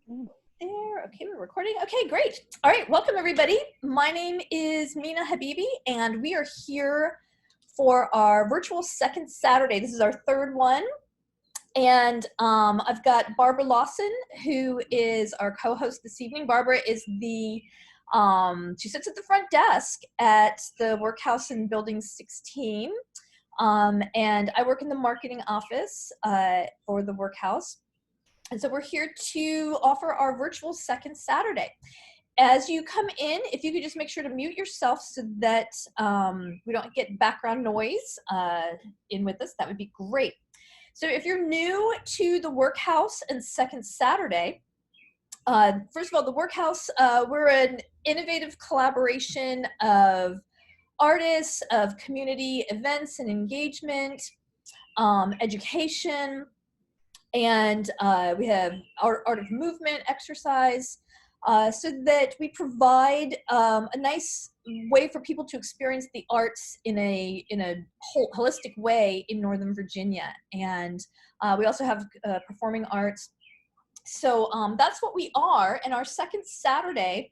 There. Okay, we're recording. Okay, great. All right, welcome everybody. My name is Mina Habibi, and we are here for our virtual second Saturday. This is our third one, and I've got Barbara Lawson, who is our co-host this evening. Barbara is the she sits at the front desk at the Workhouse in Building 16, and I work in the marketing office for the Workhouse. And so we're here to offer our virtual second Saturday. As you come in, if you could just make sure to mute yourself so that we don't get background noise in with us, that would be great. So if you're new to the Workhouse and second Saturday, first of all, the Workhouse, we're an innovative collaboration of artists, of community events and engagement, education, and we have art of movement exercise, so that we provide a nice way for people to experience the arts in a whole holistic way in Northern Virginia. And we also have performing arts. So that's what we are. And our second Saturday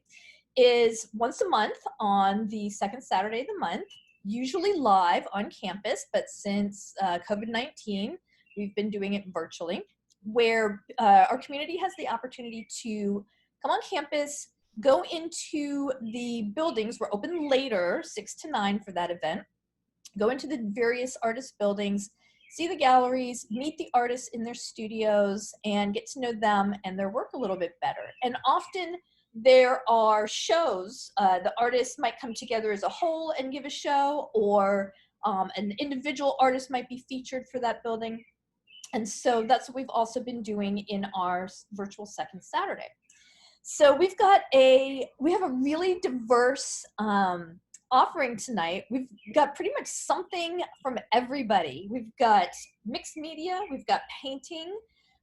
is once a month on the second Saturday of the month, usually live on campus, but since COVID-19, we've been doing it virtually, where our community has the opportunity to come on campus, go into the buildings. We're open later, 6 to 9 for that event. Go into the various artist buildings, see the galleries, meet the artists in their studios, and get to know them and their work a little bit better. And often there are shows. The artists might come together as a whole and give a show, or an individual artist might be featured for that building. And so that's what we've also been doing in our virtual second Saturday. So we have a really diverse offering tonight. We've got pretty much something from everybody. We've got mixed media, we've got painting,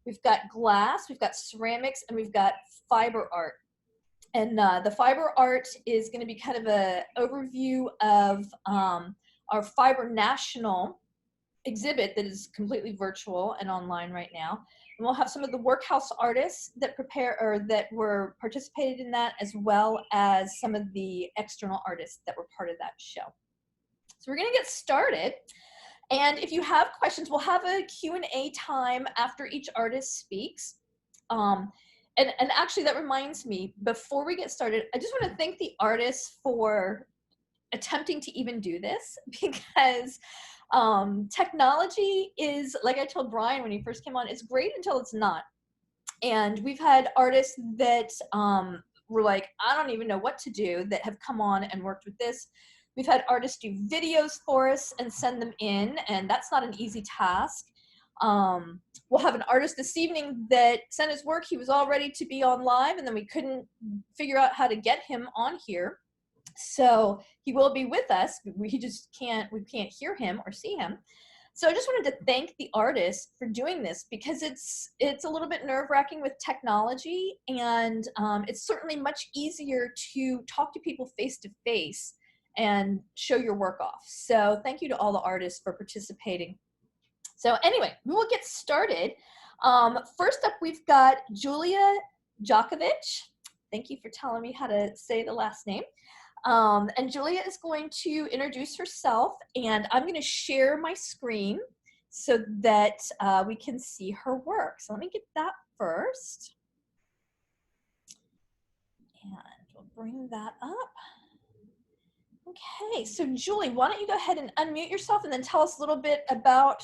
we've got glass, we've got ceramics, and we've got fiber art. And the fiber art is going to be kind of an overview of our Fiber National exhibit that is completely virtual and online right now. And we'll have some of the Workhouse artists that were participated in that, as well as some of the external artists that were part of that show. So we're going to get started. And if you have questions, we'll have a Q&A time after each artist speaks. And actually, that reminds me, before we get started, I just want to thank the artists for attempting to even do this, because technology is, like I told Brian when he first came on, it's great until it's not. And we've had artists that were like, I don't even know what to do, that have come on and worked with this. We've had artists do videos for us and send them in, and that's not an easy task. We'll have an artist this evening that sent his work. He was all ready to be on live, and then we couldn't figure out how to get him on here. So he will be with us. We can't hear him or see him. So I just wanted to thank the artists for doing this, because it's a little bit nerve-wracking with technology, and it's certainly much easier to talk to people face to face and show your work off. So thank you to all the artists for participating. So anyway, we will get started. First up, we've got Julia Djokovic. Thank you for telling me how to say the last name. And Julia is going to introduce herself, and I'm going to share my screen so that we can see her work. So let me get that first. And we'll bring that up. Okay, so Julie, why don't you go ahead and unmute yourself and then tell us a little bit about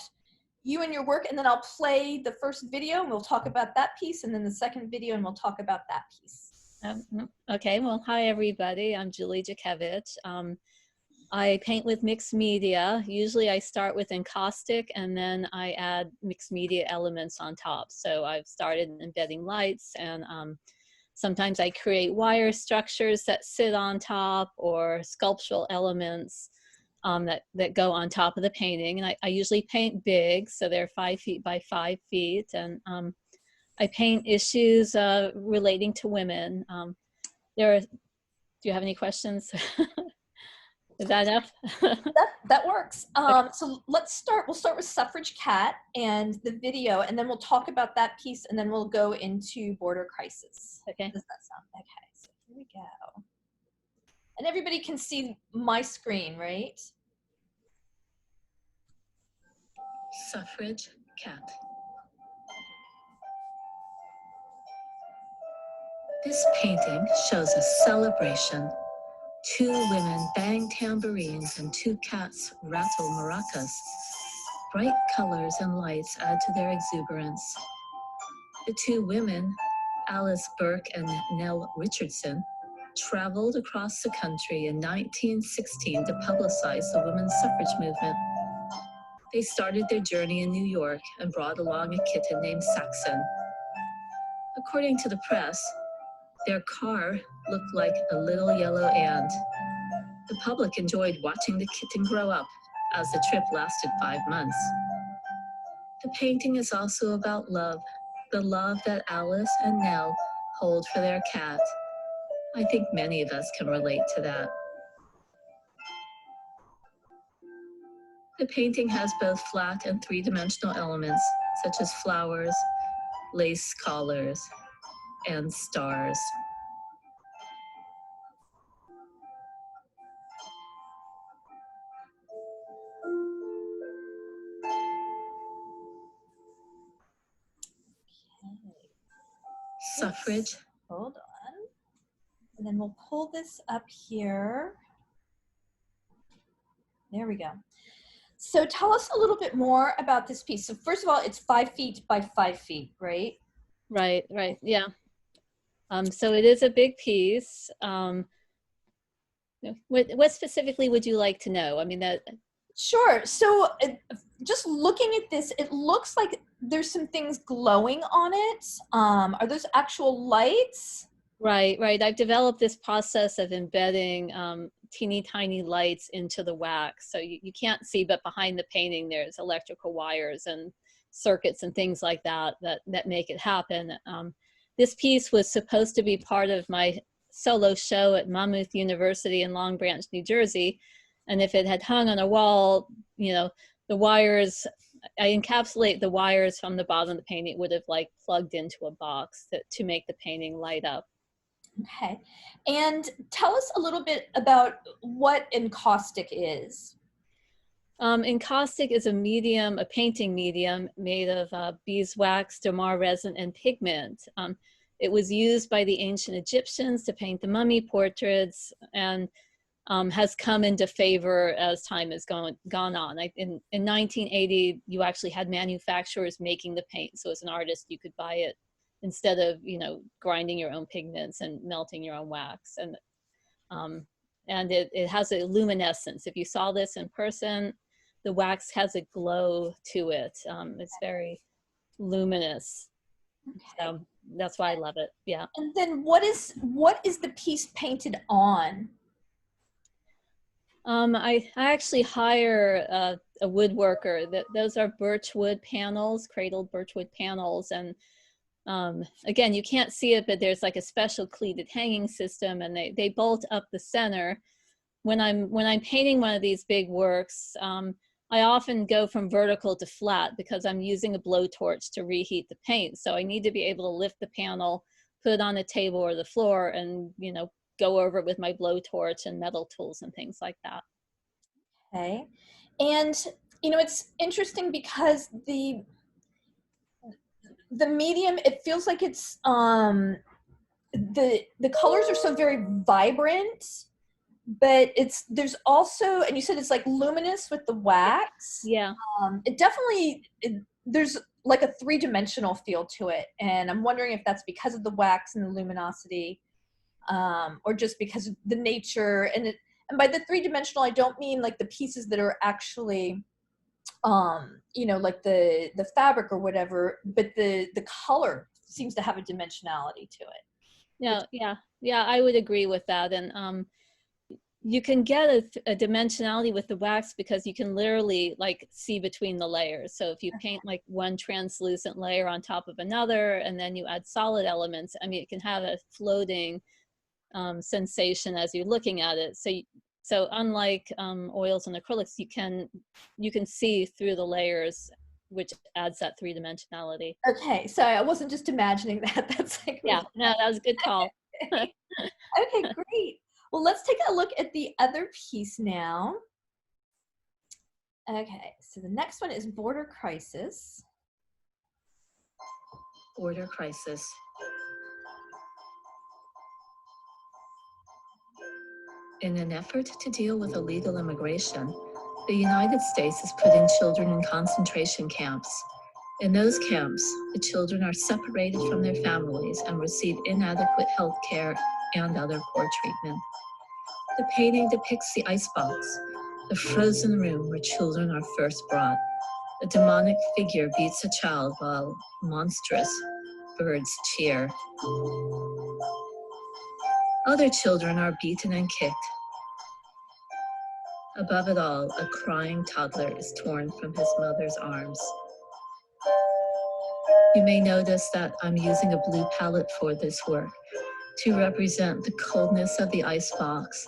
you and your work, and then I'll play the first video and we'll talk about that piece, and then the second video and we'll talk about that piece. Okay, well, hi everybody. I'm Julie Dzikiewicz. I paint with mixed media. Usually I start with encaustic and then I add mixed media elements on top. So I've started embedding lights, and sometimes I create wire structures that sit on top, or sculptural elements that go on top of the painting. And I usually paint big, so they're 5 feet by 5 feet. And I paint issues relating to women. Do you have any questions? Is that enough? That works. Okay. So let's start. We'll start with Suffrage Cat and the video, and then we'll talk about that piece, and then we'll go into Border Crisis. Okay. Does that sound okay? So here we go. And everybody can see my screen, right? Suffrage Cat. This painting shows a celebration. 2 women bang tambourines and 2 cats rattle maracas. Bright colors and lights add to their exuberance. The 2 women, Alice Burke and Nell Richardson, traveled across the country in 1916 to publicize the women's suffrage movement. They started their journey in New York and brought along a kitten named Saxon. According to the press, their car looked like a little yellow ant. The public enjoyed watching the kitten grow up as the trip lasted 5 months. The painting is also about love, the love that Alice and Nell hold for their cat. I think many of us can relate to that. The painting has both flat and 3-dimensional elements, such as flowers, lace collars, and stars. Suffrage. Hold on. And then we'll pull this up here. There we go. So tell us a little bit more about this piece. So first of all, it's 5 feet by 5 feet, right? Right, yeah. So it is a big piece. What specifically would you like to know? I mean, that. Sure. So just looking at this, it looks like there's some things glowing on it. Are those actual lights? Right. I've developed this process of embedding teeny tiny lights into the wax. So you can't see, but behind the painting, there's electrical wires and circuits and things like that make it happen. This piece was supposed to be part of my solo show at Monmouth University in Long Branch, New Jersey. And if it had hung on a wall, the wires, I encapsulate the wires from the bottom of the painting, it would have like plugged into a box to make the painting light up. Okay. And tell us a little bit about what encaustic is. Encaustic is a painting medium made of beeswax, damar resin, and pigment. It was used by the ancient Egyptians to paint the mummy portraits, and has come into favor as time has gone on. In 1980, you actually had manufacturers making the paint. So as an artist, you could buy it instead of, grinding your own pigments and melting your own wax. And it has a luminescence. If you saw this in person, the wax has a glow to it. It's very luminous. Okay. So that's why I love it. Yeah. And then what is the piece painted on? I actually hire a woodworker. Those are birchwood panels, cradled birchwood panels. And again, you can't see it, but there's like a special cleated hanging system, and they bolt up the center. When I'm painting one of these big works, I often go from vertical to flat because I'm using a blowtorch to reheat the paint. So I need to be able to lift the panel, put it on the table or the floor, and go over it with my blowtorch and metal tools and things like that. Okay. And it's interesting because the medium, it feels like it's the colors are so very vibrant, but there's also, and you said it's like luminous with the wax. Yeah. It definitely, there's like a 3-dimensional feel to it, and I'm wondering if that's because of the wax and the luminosity, or just because of the nature. And by the 3-dimensional, I don't mean like the pieces that are actually like the fabric or whatever, but the color seems to have a dimensionality to it. Yeah, I would agree with that. And you can get a dimensionality with the wax because you can literally like see between the layers. So if you paint like one translucent layer on top of another, and then you add solid elements, I mean, it can have a floating sensation as you're looking at it. So unlike oils and acrylics, you can see through the layers, which adds that three-dimensionality. Okay, so I wasn't just imagining that. That's like Yeah, no, that was a good call. Okay, great. Well, let's take a look at the other piece now. Okay, so the next one is Border Crisis. Border crisis. In an effort to deal with illegal immigration, the United States is putting children in concentration camps. In those camps, the children are separated from their families and receive inadequate health care and other poor treatment. The painting depicts the icebox, the frozen room where children are first brought. A demonic figure beats a child while monstrous birds cheer. Other children are beaten and kicked. Above it all, a crying toddler is torn from his mother's arms. You may notice that I'm using a blue palette for this work to represent the coldness of the icebox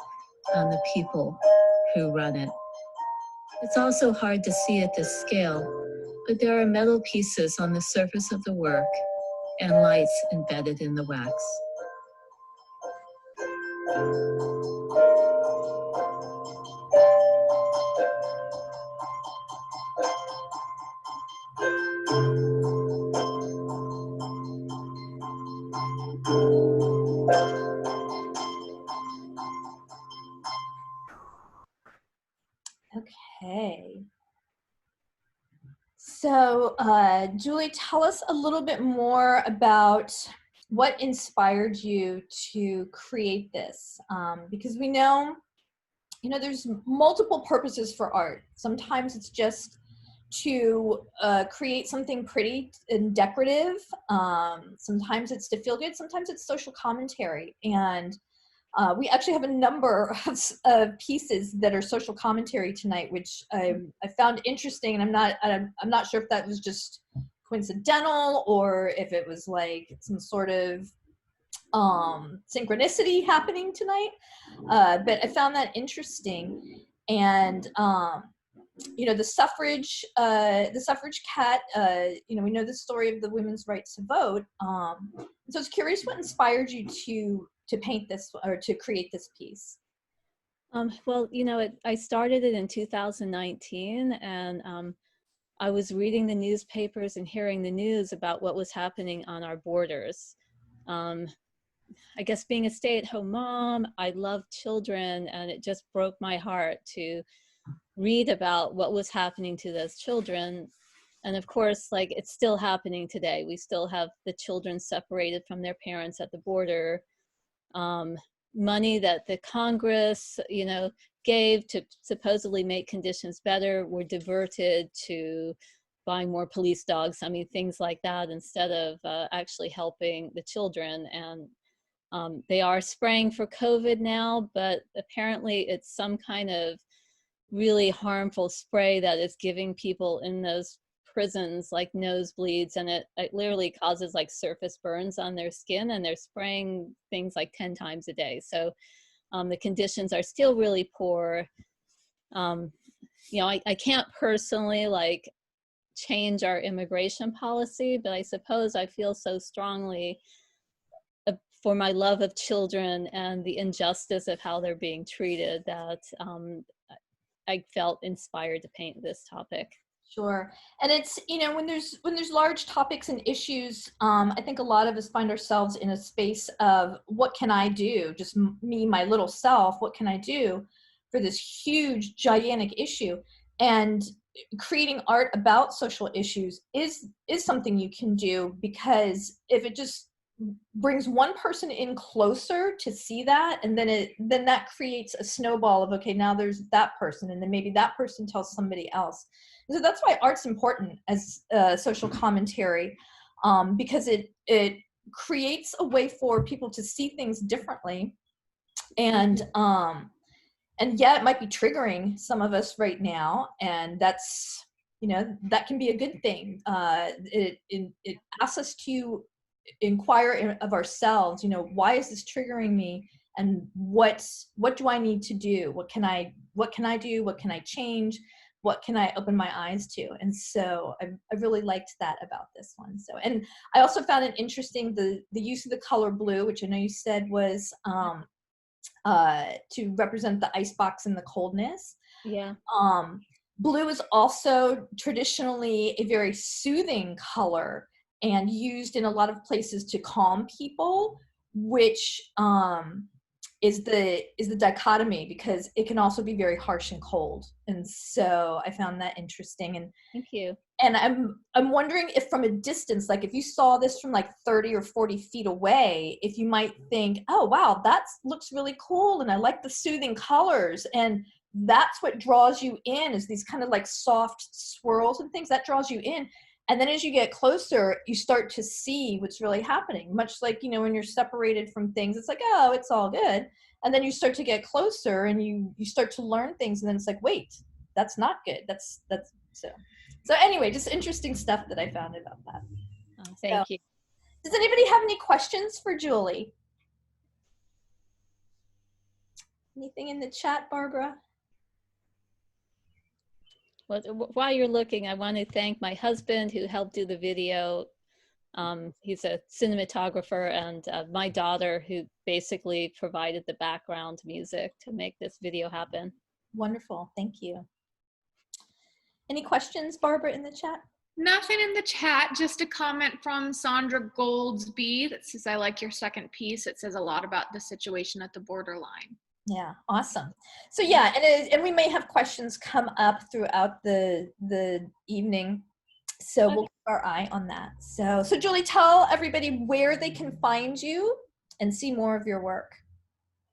and the people who run it. It's also hard to see at this scale, but there are metal pieces on the surface of the work and lights embedded in the wax. Okay. So, Julie, tell us a little bit more about what inspired you to create this, because we know, there's multiple purposes for art. Sometimes it's just to create something pretty and decorative. Sometimes it's to feel good. Sometimes it's social commentary. And we actually have a number of pieces that are social commentary tonight, which I found interesting, and I'm not sure if that was just coincidental or if it was like some sort of synchronicity happening tonight. But I found that interesting, and the suffrage cat. We know the story of the women's right to vote. So I was curious what inspired you to paint this or to create this piece. Well, I started it in 2019, and I was reading the newspapers and hearing the news about what was happening on our borders. I guess being a stay-at-home mom, I love children, and it just broke my heart to read about what was happening to those children. And of course, like, it's still happening today. We still have the children separated from their parents at the border. Money that the Congress, gave to supposedly make conditions better were diverted to buying more police dogs. I mean, things like that, instead of actually helping the children. And they are spraying for COVID now, but apparently it's some kind of really harmful spray that is giving people in those prisons like nosebleeds, and it literally causes like surface burns on their skin, and they're spraying things like 10 times a day. So the conditions are still really poor. I can't personally like change our immigration policy, but I suppose I feel so strongly for my love of children and the injustice of how they're being treated that I felt inspired to paint this topic. Sure. And it's, when there's large topics and issues, I think a lot of us find ourselves in a space of, what can I do? Just me, my little self, what can I do for this huge, gigantic issue? And creating art about social issues is something you can do, because if it just brings one person in closer to see that, and then that creates a snowball of, okay, now there's that person, and then maybe that person tells somebody else. So that's why art's important as social commentary, because it creates a way for people to see things differently, and yeah, it might be triggering some of us right now, and that's, that can be a good thing. It asks us to inquire of ourselves, why is this triggering me, and what do I need to do? What can I do? What can I change? What can I open my eyes to? And so I really liked that about this one. So, and I also found it interesting, the use of the color blue, which I know you said was to represent the icebox and the coldness. Yeah. Blue is also traditionally a very soothing color and used in a lot of places to calm people, which is the dichotomy, because it can also be very harsh and cold. And so I found that interesting. And thank you. And I'm wondering if from a distance, like if you saw this from like 30 or 40 feet away, if you might think, oh wow, that looks really cool, and I like the soothing colors, and that's what draws you in, is these kind of like soft swirls and things that draws you in. And then as you get closer, you start to see what's really happening. Much like, you know, when you're separated from things, it's like, oh, it's all good. And then you start to get closer and you start to learn things. And then it's like, wait, that's not good. That's so anyway, just interesting stuff that I found about that. Oh, thank you. Does anybody have any questions for Julie? Anything in the chat, Barbara? Well, while you're looking, I want to thank my husband who helped do the video. He's a cinematographer, and my daughter who basically provided the background music to make this video happen. Wonderful, thank you. Any questions, Barbara, in the chat? Nothing in the chat, just a comment from Sandra Goldsby that says, I like your second piece. It says a lot about the situation at the borderline. Yeah, awesome. So yeah, and we may have questions come up throughout the evening, so we'll keep our eye on that. So Julie, tell everybody where they can find you and see more of your work.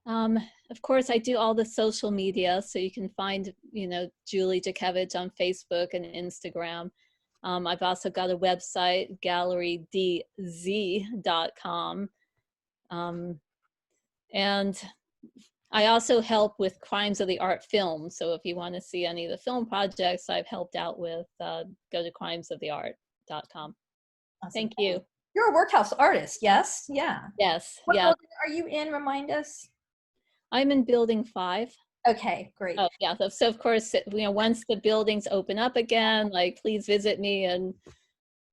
Of course, I do all the social media, so you can find, you know, Julie Dzikiewicz on Facebook and Instagram. I've also got a website, gallerydz.com. And I also help with Crimes of the Art film. So if you want to see any of the film projects I've helped out with, go to crimesoftheart.com. Awesome. Thank you. You're a Workhouse artist, yes? Yeah. Yes. What yeah. building are you in? Remind us. I'm in building 5. Okay, great. Oh, yeah. So of course, you know, once the buildings open up again, like, please visit me in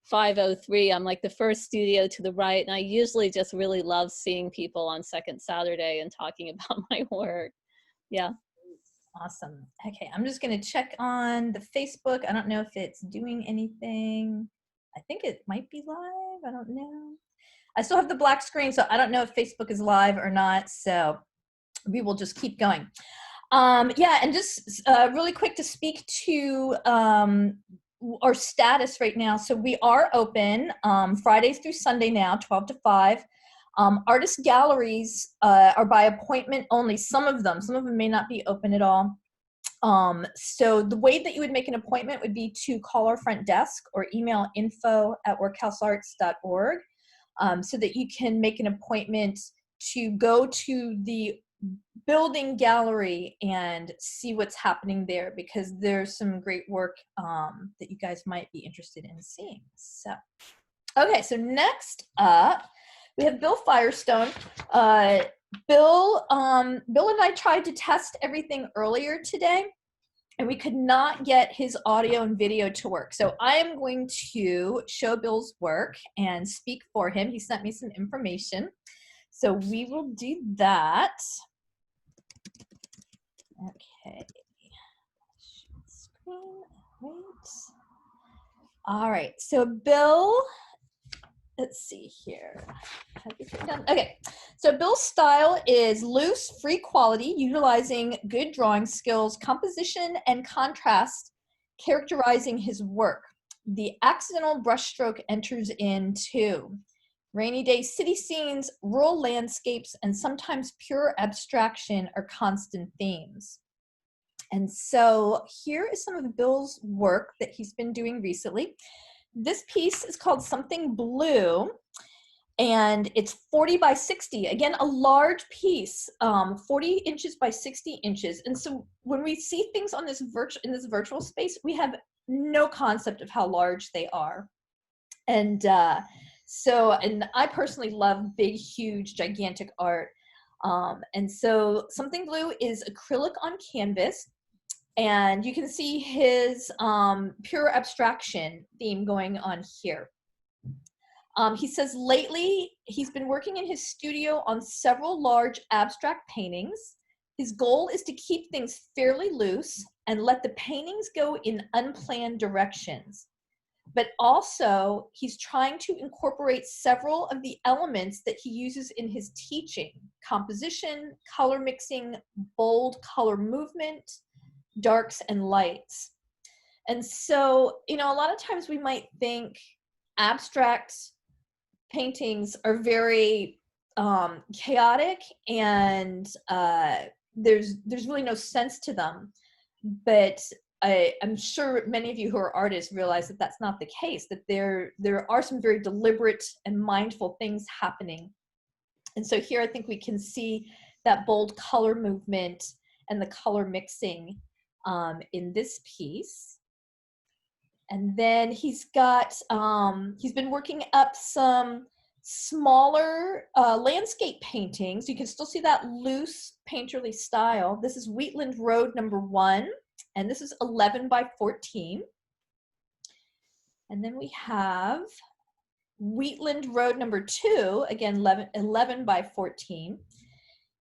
503. I'm like the first studio to the right, and I usually just really love seeing people on second Saturday and talking about my work. Yeah. Awesome. Okay, I'm just going to check on the Facebook. I don't know if it's doing anything. I think it might be live. I don't know. I still have the black screen, so I don't know if Facebook is live or not. So we will just keep going. Yeah, and just really quick to speak to our status right now. So we are open Fridays through Sunday now, 12 to 5. Artist galleries are by appointment only. Some of them may not be open at all. So the way that you would make an appointment would be to call our front desk or email info@workhousearts.org so that you can make an appointment to go to the building gallery and see what's happening there, because there's some great work that you guys might be interested in seeing. So, okay, so next up, we have Bill Firestone. Bill and I tried to test everything earlier today, and we could not get his audio and video to work. So I am going to show Bill's work and speak for him. He sent me some information. So we will do that. Okay. Screen. Wait. All right. So Bill, let's see here. Okay. So Bill's style is loose, free quality, utilizing good drawing skills, composition, and contrast, characterizing his work. The accidental brushstroke enters in too. Rainy day city scenes, rural landscapes, and sometimes pure abstraction are constant themes. And so here is some of Bill's work that he's been doing recently. This piece is called Something Blue, and it's 40 by 60. Again, a large piece, 40 inches by 60 inches. And so when we see things on this in this virtual space, we have no concept of how large they are. And I personally love big, huge, gigantic art. And so Something Blue is acrylic on canvas, and you can see his pure abstraction theme going on here. He says lately he's been working in his studio on several large abstract paintings. His goal is to keep things fairly loose and let the paintings go in unplanned directions. But also, he's trying to incorporate several of the elements that he uses in his teaching: composition, color mixing, bold color movement, darks and lights. And so, a lot of times we might think abstract paintings are very chaotic, and there's really no sense to them. But I'm sure many of you who are artists realize that that's not the case, that there are some very deliberate and mindful things happening. And so here I think we can see that bold color movement and the color mixing in this piece. And then he's been working up some smaller landscape paintings. You can still see that loose painterly style. This is Wheatland Road #1, and this is 11 by 14. And then we have Wheatland Road #2, again 11 by 14.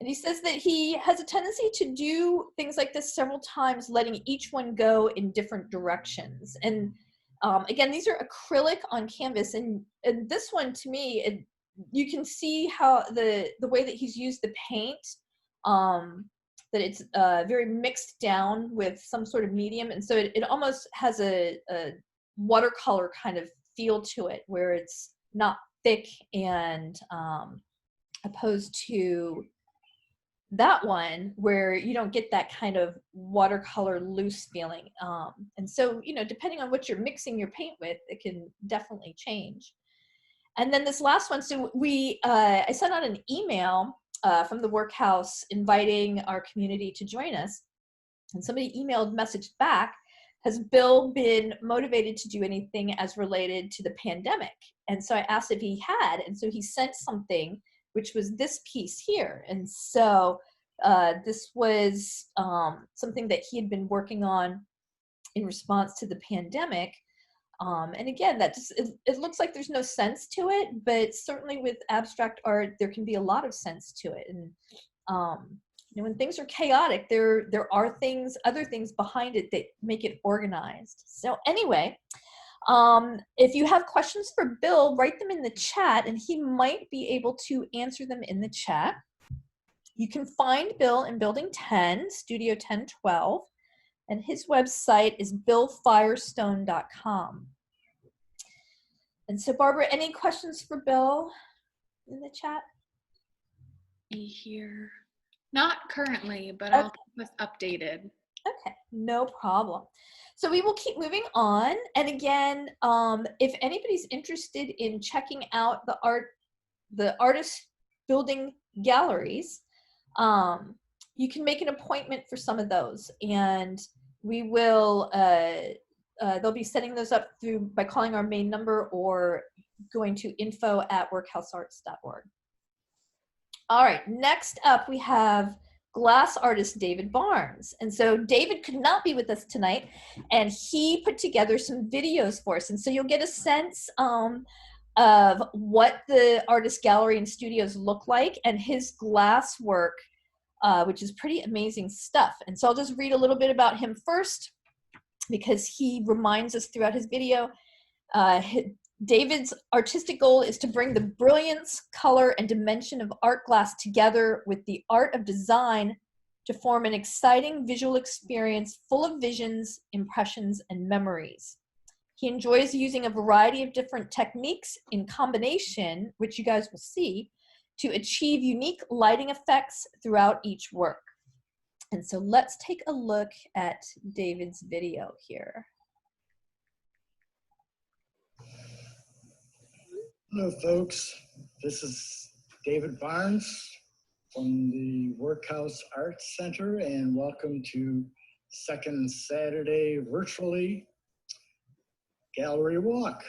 And he says that he has a tendency to do things like this several times, letting each one go in different directions. And again, these are acrylic on canvas. And this one, to me, you can see how the way that he's used the paint, that it's very mixed down with some sort of medium. And so it almost has a watercolor kind of feel to it, where it's not thick and opposed to that one where you don't get that kind of watercolor loose feeling. And so, depending on what you're mixing your paint with, it can definitely change. And then this last one, so I sent out an email from the Workhouse inviting our community to join us. And somebody messaged back, has Bill been motivated to do anything as related to the pandemic? And so I asked if he had, and so he sent something, which was this piece here. And so this was something that he had been working on in response to the pandemic. And again, it looks like there's no sense to it, but certainly with abstract art, there can be a lot of sense to it. And when things are chaotic, there are other things behind it that make it organized. So anyway, if you have questions for Bill, write them in the chat and he might be able to answer them in the chat. You can find Bill in Building 10, Studio 1012, and his website is billfirestone.com. And so, Barbara, any questions for Bill in the chat? Here. Not currently, but I'll keep us updated. Okay, no problem. So we will keep moving on. And again, if anybody's interested in checking out the artist building galleries, you can make an appointment for some of those. And we will, they'll be setting those up by calling our main number or going to info@workhousearts.org. All right, next up we have glass artist David Barnes. And so David could not be with us tonight, and he put together some videos for us. And so you'll get a sense of what the artist gallery and studios look like, and his glass work, which is pretty amazing stuff. And so I'll just read a little bit about him first, because he reminds us throughout his video. David's artistic goal is to bring the brilliance, color, and dimension of art glass together with the art of design to form an exciting visual experience full of visions, impressions, and memories. He enjoys using a variety of different techniques in combination, which you guys will see, to achieve unique lighting effects throughout each work. And so let's take a look at David's video here. Hello, folks. This is David Barnes from the Workhouse Arts Center, and welcome to Second Saturday Virtually Gallery Walk.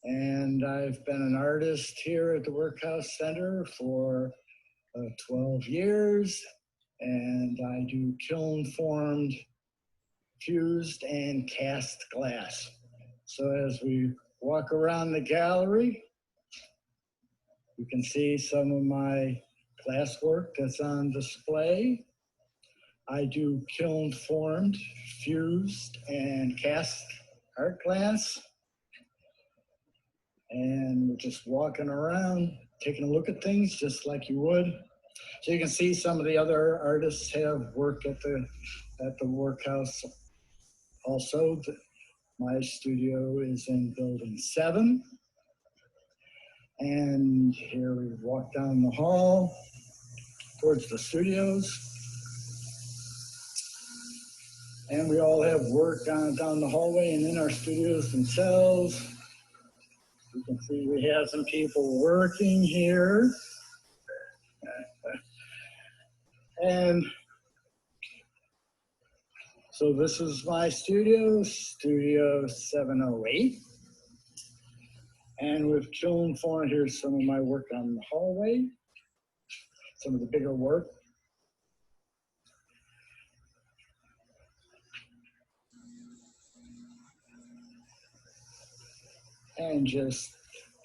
And I've been an artist here at the Workhouse Center for 12 years, and I do kiln formed, fused, and cast glass. So as we walk around the gallery, you can see some of my glass work that's on display. I do kiln formed, fused, and cast art glass. And we're just walking around, taking a look at things just like you would. So you can see some of the other artists have work at the Workhouse. Also, my studio is in building 7. And here we walk down the hall towards the studios. And we all have work down the hallway and in our studios themselves. You can see we have some people working here. And so this is my studio, Studio 708. And with kiln formed, here's some of my work on the hallway, some of the bigger work. And just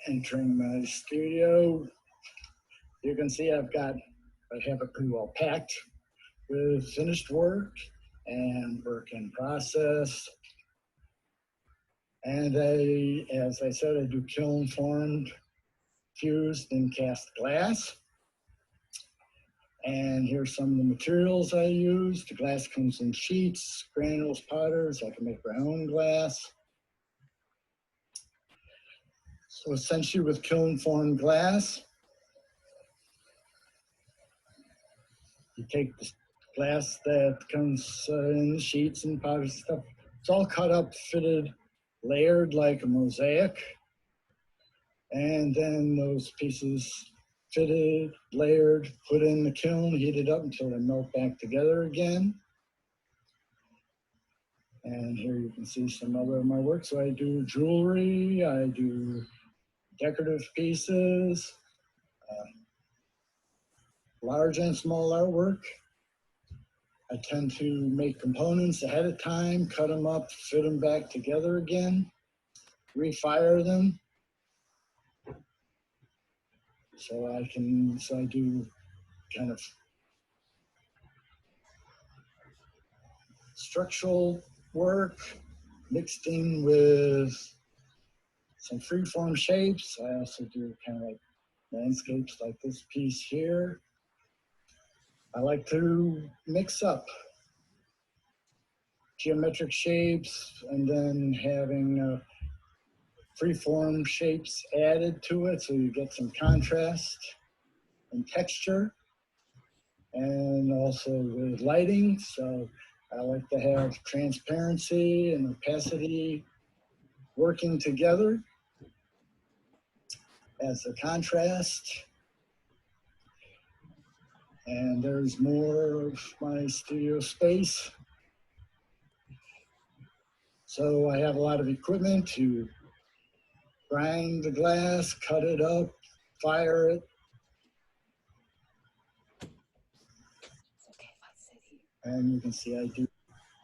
entering my studio, you can see I have it pretty well packed with finished work and work in process. And as I said, I do kiln formed, fused, and cast glass. And here's some of the materials I use. The glass comes in sheets, granules, powders. I can make my own glass. So essentially with kiln formed glass, you take the glass that comes in the sheets and powders and stuff. It's all cut up, fitted, layered like a mosaic. And then those pieces fitted, layered, put in the kiln, heated up until they melt back together again. And here you can see some other of my work. So I do jewelry, I do decorative pieces, large and small artwork. I tend to make components ahead of time, cut them up, fit them back together again, refire them. So I do kind of structural work mixed in with some freeform shapes. I also do kind of like landscapes like this piece here. I like to mix up geometric shapes and then having freeform shapes added to it so you get some contrast and texture, and also with lighting. So I like to have transparency and opacity working together as a contrast. And there's more of my studio space. So I have a lot of equipment to grind the glass, cut it up, fire it. And you can see I do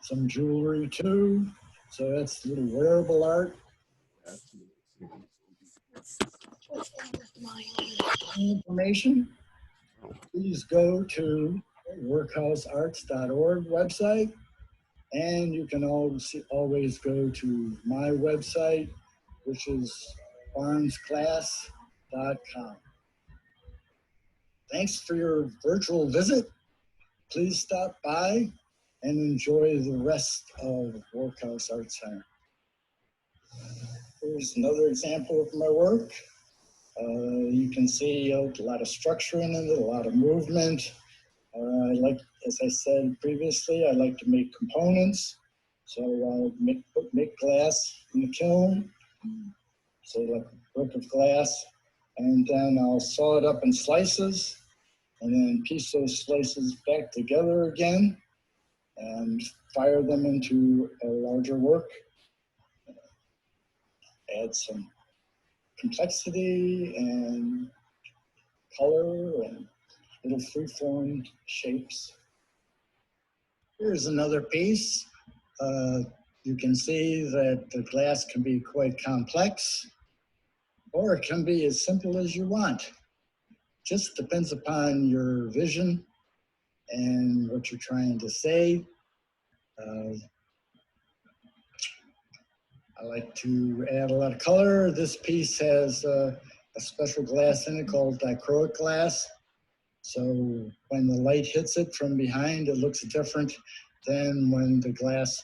some jewelry too. So that's little wearable art. Information, please go to workhousearts.org website, and you can always go to my website, which is barnesglass.com. Thanks for your virtual visit. Please stop by and enjoy the rest of Workhouse Art Center. Here's another example of my work. You can see a lot of structure in it, a lot of movement. As I said previously, I like to make components. So I'll make glass in the kiln, so like a brick of glass, and then I'll saw it up in slices, and then piece those slices back together again, and fire them into a larger work. Add some complexity and color, and little free-formed shapes. Here's another piece. You can see that the glass can be quite complex, or it can be as simple as you want. Just depends upon your vision and what you're trying to say. I like to add a lot of color. This piece has a special glass in it called Dichroic Glass. So when the light hits it from behind, it looks different than when the glass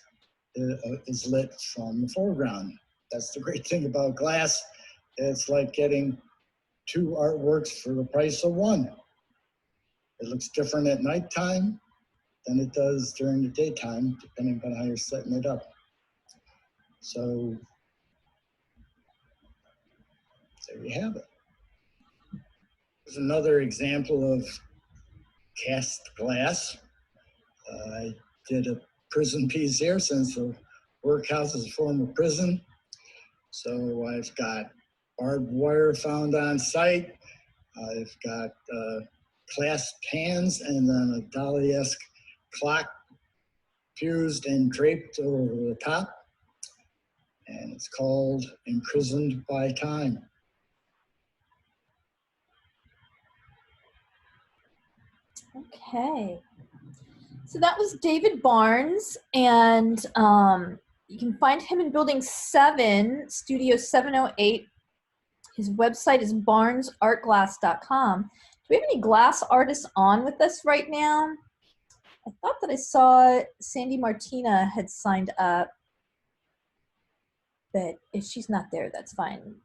is lit from the foreground. That's the great thing about glass. It's like getting two artworks for the price of one. It looks different at nighttime than it does during the daytime, depending on how you're setting it up. So there you have it. Here's another example of cast glass. I did a prison piece here since the workhouse is a former prison. So I've got barbed wire found on site. I've got clasped hands and then a dolly-esque clock fused and draped over the top. And it's called Imprisoned by Time. Okay. So that was David Barnes, and you can find him in Building 7, Studio 708. His website is barnesartglass.com. Do we have any glass artists on with us right now? I thought that I saw Sandy Martina had signed up, but if she's not there, that's fine.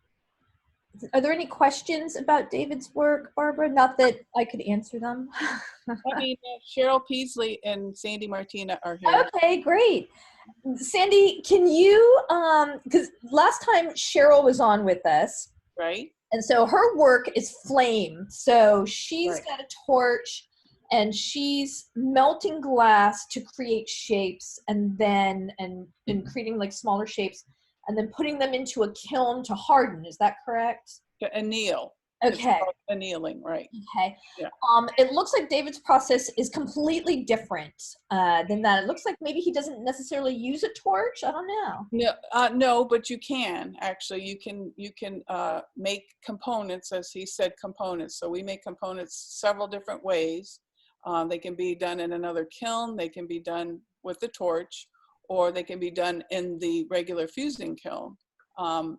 Are there any questions about David's work, Barbara? Not that I could answer them. I mean, Cheryl Peasley and Sandy Martina are here. Okay, great. Sandy, can you, because last time Cheryl was on with us, Right? and so her work is flame. So she's Right. got a torch and she's melting glass to create shapes and then, and creating like smaller shapes and then putting them into a kiln to harden. Is that correct? To anneal. It's Okay. called annealing, right? Okay. Yeah. It looks like David's process is completely different than that. It looks like maybe he doesn't necessarily use a torch. I don't know. No, no, but you can actually. You can make components, as he said, components. So we make components several different ways. They can be done in another kiln. They can be done with the torch, or they can be done in the regular fusing kiln.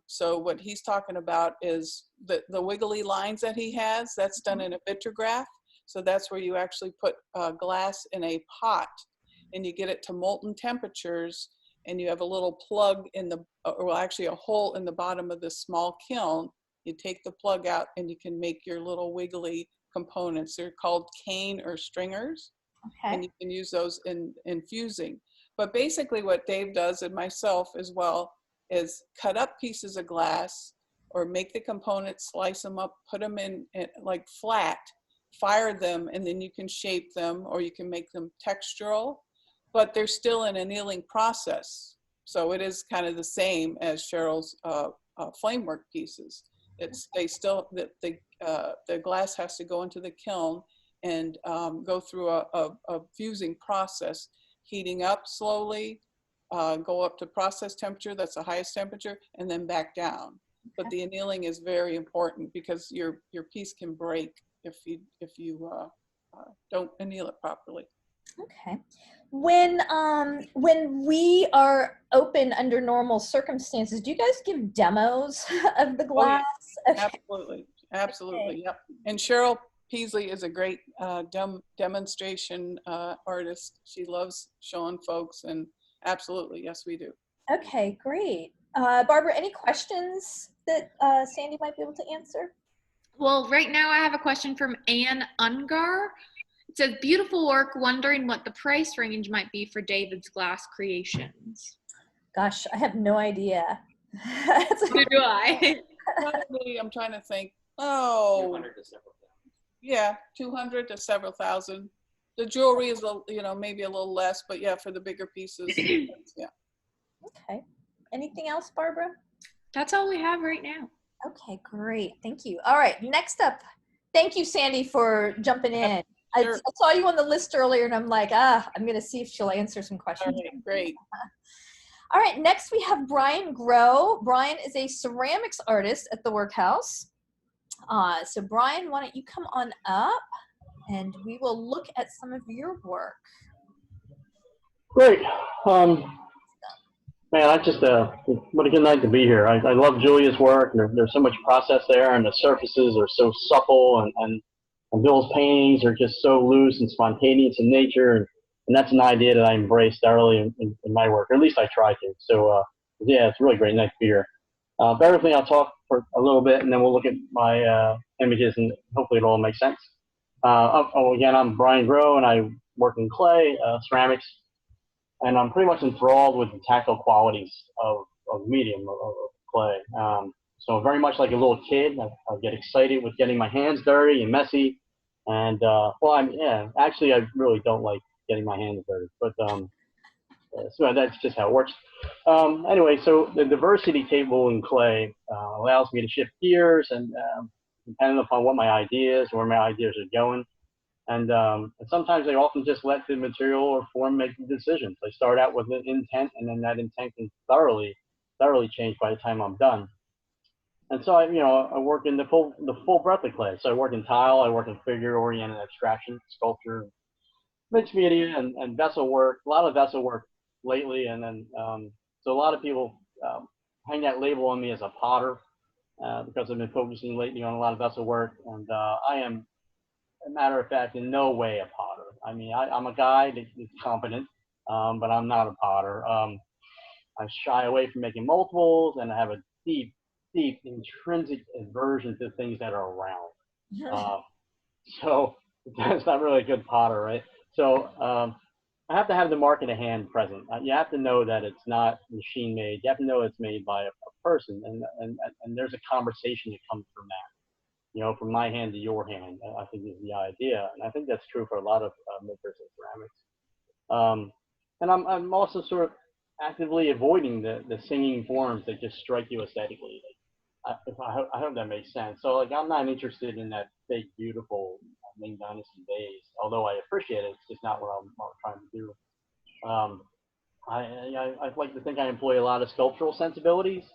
So what he's talking about is the wiggly lines that he has. That's done in a vitrograph. So that's where you actually put glass in a pot and you get it to molten temperatures, and you have a little plug in the, or actually a hole in the bottom of this small kiln. You take the plug out and you can make your little wiggly components. They're called cane or stringers. Okay. And you can use those in fusing. But basically what Dave does, and myself as well, is cut up pieces of glass or make the components, slice them up, put them in like flat, fire them, and then you can shape them or you can make them textural, but they're still in an annealing process. So it is kind of the same as Cheryl's flamework pieces. It's the glass has to go into the kiln and go through a fusing process, heating up slowly, go up to process temperature, that's the highest temperature, and then back down. But the annealing is very important because your piece can break if you don't anneal it properly. Okay. When we are open under normal circumstances, do you guys give demos of the glass? Oh, yeah. Absolutely, Okay. yep. And Cheryl Peasley is a great demonstration artist. She loves showing folks, and absolutely, yes, we do. Okay, great. Barbara, any questions that Sandy might be able to answer? Well, right now I have a question from Anne Ungar. It says, beautiful work, wondering what the price range might be for David's glass creations. Gosh, I have no idea. Neither do I. Probably, I'm trying to think. Oh, 200 to several thousand. yeah, 200 to several thousand. The jewelry is, maybe a little less, but yeah, for the bigger pieces, yeah. Okay. Anything else, Barbara? That's all we have right now. Okay, great. Thank you. All right, next up, thank you, Sandi, for jumping in. Sure. I saw you on the list earlier, and I'm like, I'm going to see if she'll answer some All questions. right, great. All right, next we have Brian Grow. Brian is a ceramics artist at the Workhouse. So Brian, why don't you come on up, and we will look at some of your work. Great. Man, I just, what a good night to be here. I love Julia's work. There's so much process there, and the surfaces are so supple, and Bill's paintings are just so loose and spontaneous in nature, and that's an idea that I embrace thoroughly in my work, or at least I try to. So, yeah, it's a really great night to be here. Everything I'll talk for a little bit, and then we'll look at my images, and hopefully it'll all make sense. Again, I'm Brian Grow, and I work in clay, ceramics, and I'm pretty much enthralled with the tactile qualities of medium, of clay. So very much like a little kid, I get excited with getting my hands dirty and messy. And, actually, I really don't like getting my hands dirty, but so that's just how it works. Anyway, so the diversity table in clay allows me to shift gears, and depending upon what my ideas, where my ideas are going. And sometimes they often just let the material or form make the decisions. They start out with an intent, and then that intent can thoroughly change by the time I'm done. And so I work in the full breadth of clay. So I work in tile, I work in figure-oriented abstraction, sculpture, mixed media, and vessel work. A lot of vessel work lately, and then so a lot of people hang that label on me as a potter because I've been focusing lately on a lot of vessel work, and I am, as a matter of fact, in no way a potter. I mean, I'm a guy that's competent, but I'm not a potter. I shy away from making multiples, and I have a deep intrinsic aversion to things that are round. So that's not really a good potter, right? So I have to have the mark in the hand present. You have to know that it's not machine made. You have to know it's made by a person, and there's a conversation that comes from that. From my hand to your hand, I think is the idea, and I think that's true for a lot of makers of ceramics. And I'm also sort of actively avoiding the singing forms that just strike you aesthetically. I hope that makes sense. So I'm not interested in that big, beautiful Ming Dynasty vase, although I appreciate it. It's just not what I'm trying to do. I like to think I employ a lot of sculptural sensibilities.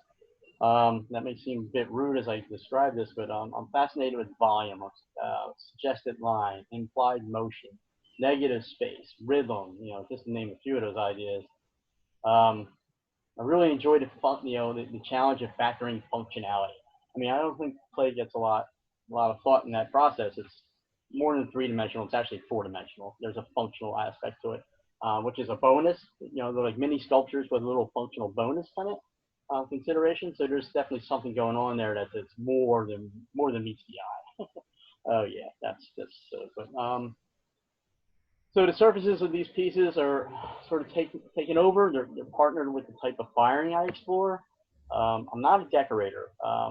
That may seem a bit rude as I describe this, but I'm fascinated with volume, suggested line, implied motion, negative space, rhythm, just to name a few of those ideas. I really enjoy the challenge of factoring functionality. I mean, I don't think clay gets a lot of thought in that process. It's more than three-dimensional. It's actually four-dimensional. There's a functional aspect to it, which is a bonus. They're like mini sculptures with a little functional bonus kind of consideration. So there's definitely something going on there that's more than meets the eye. Oh yeah, that's but so the surfaces of these pieces are sort of taken over. They're partnered with the type of firing I explore. I'm not a decorator. I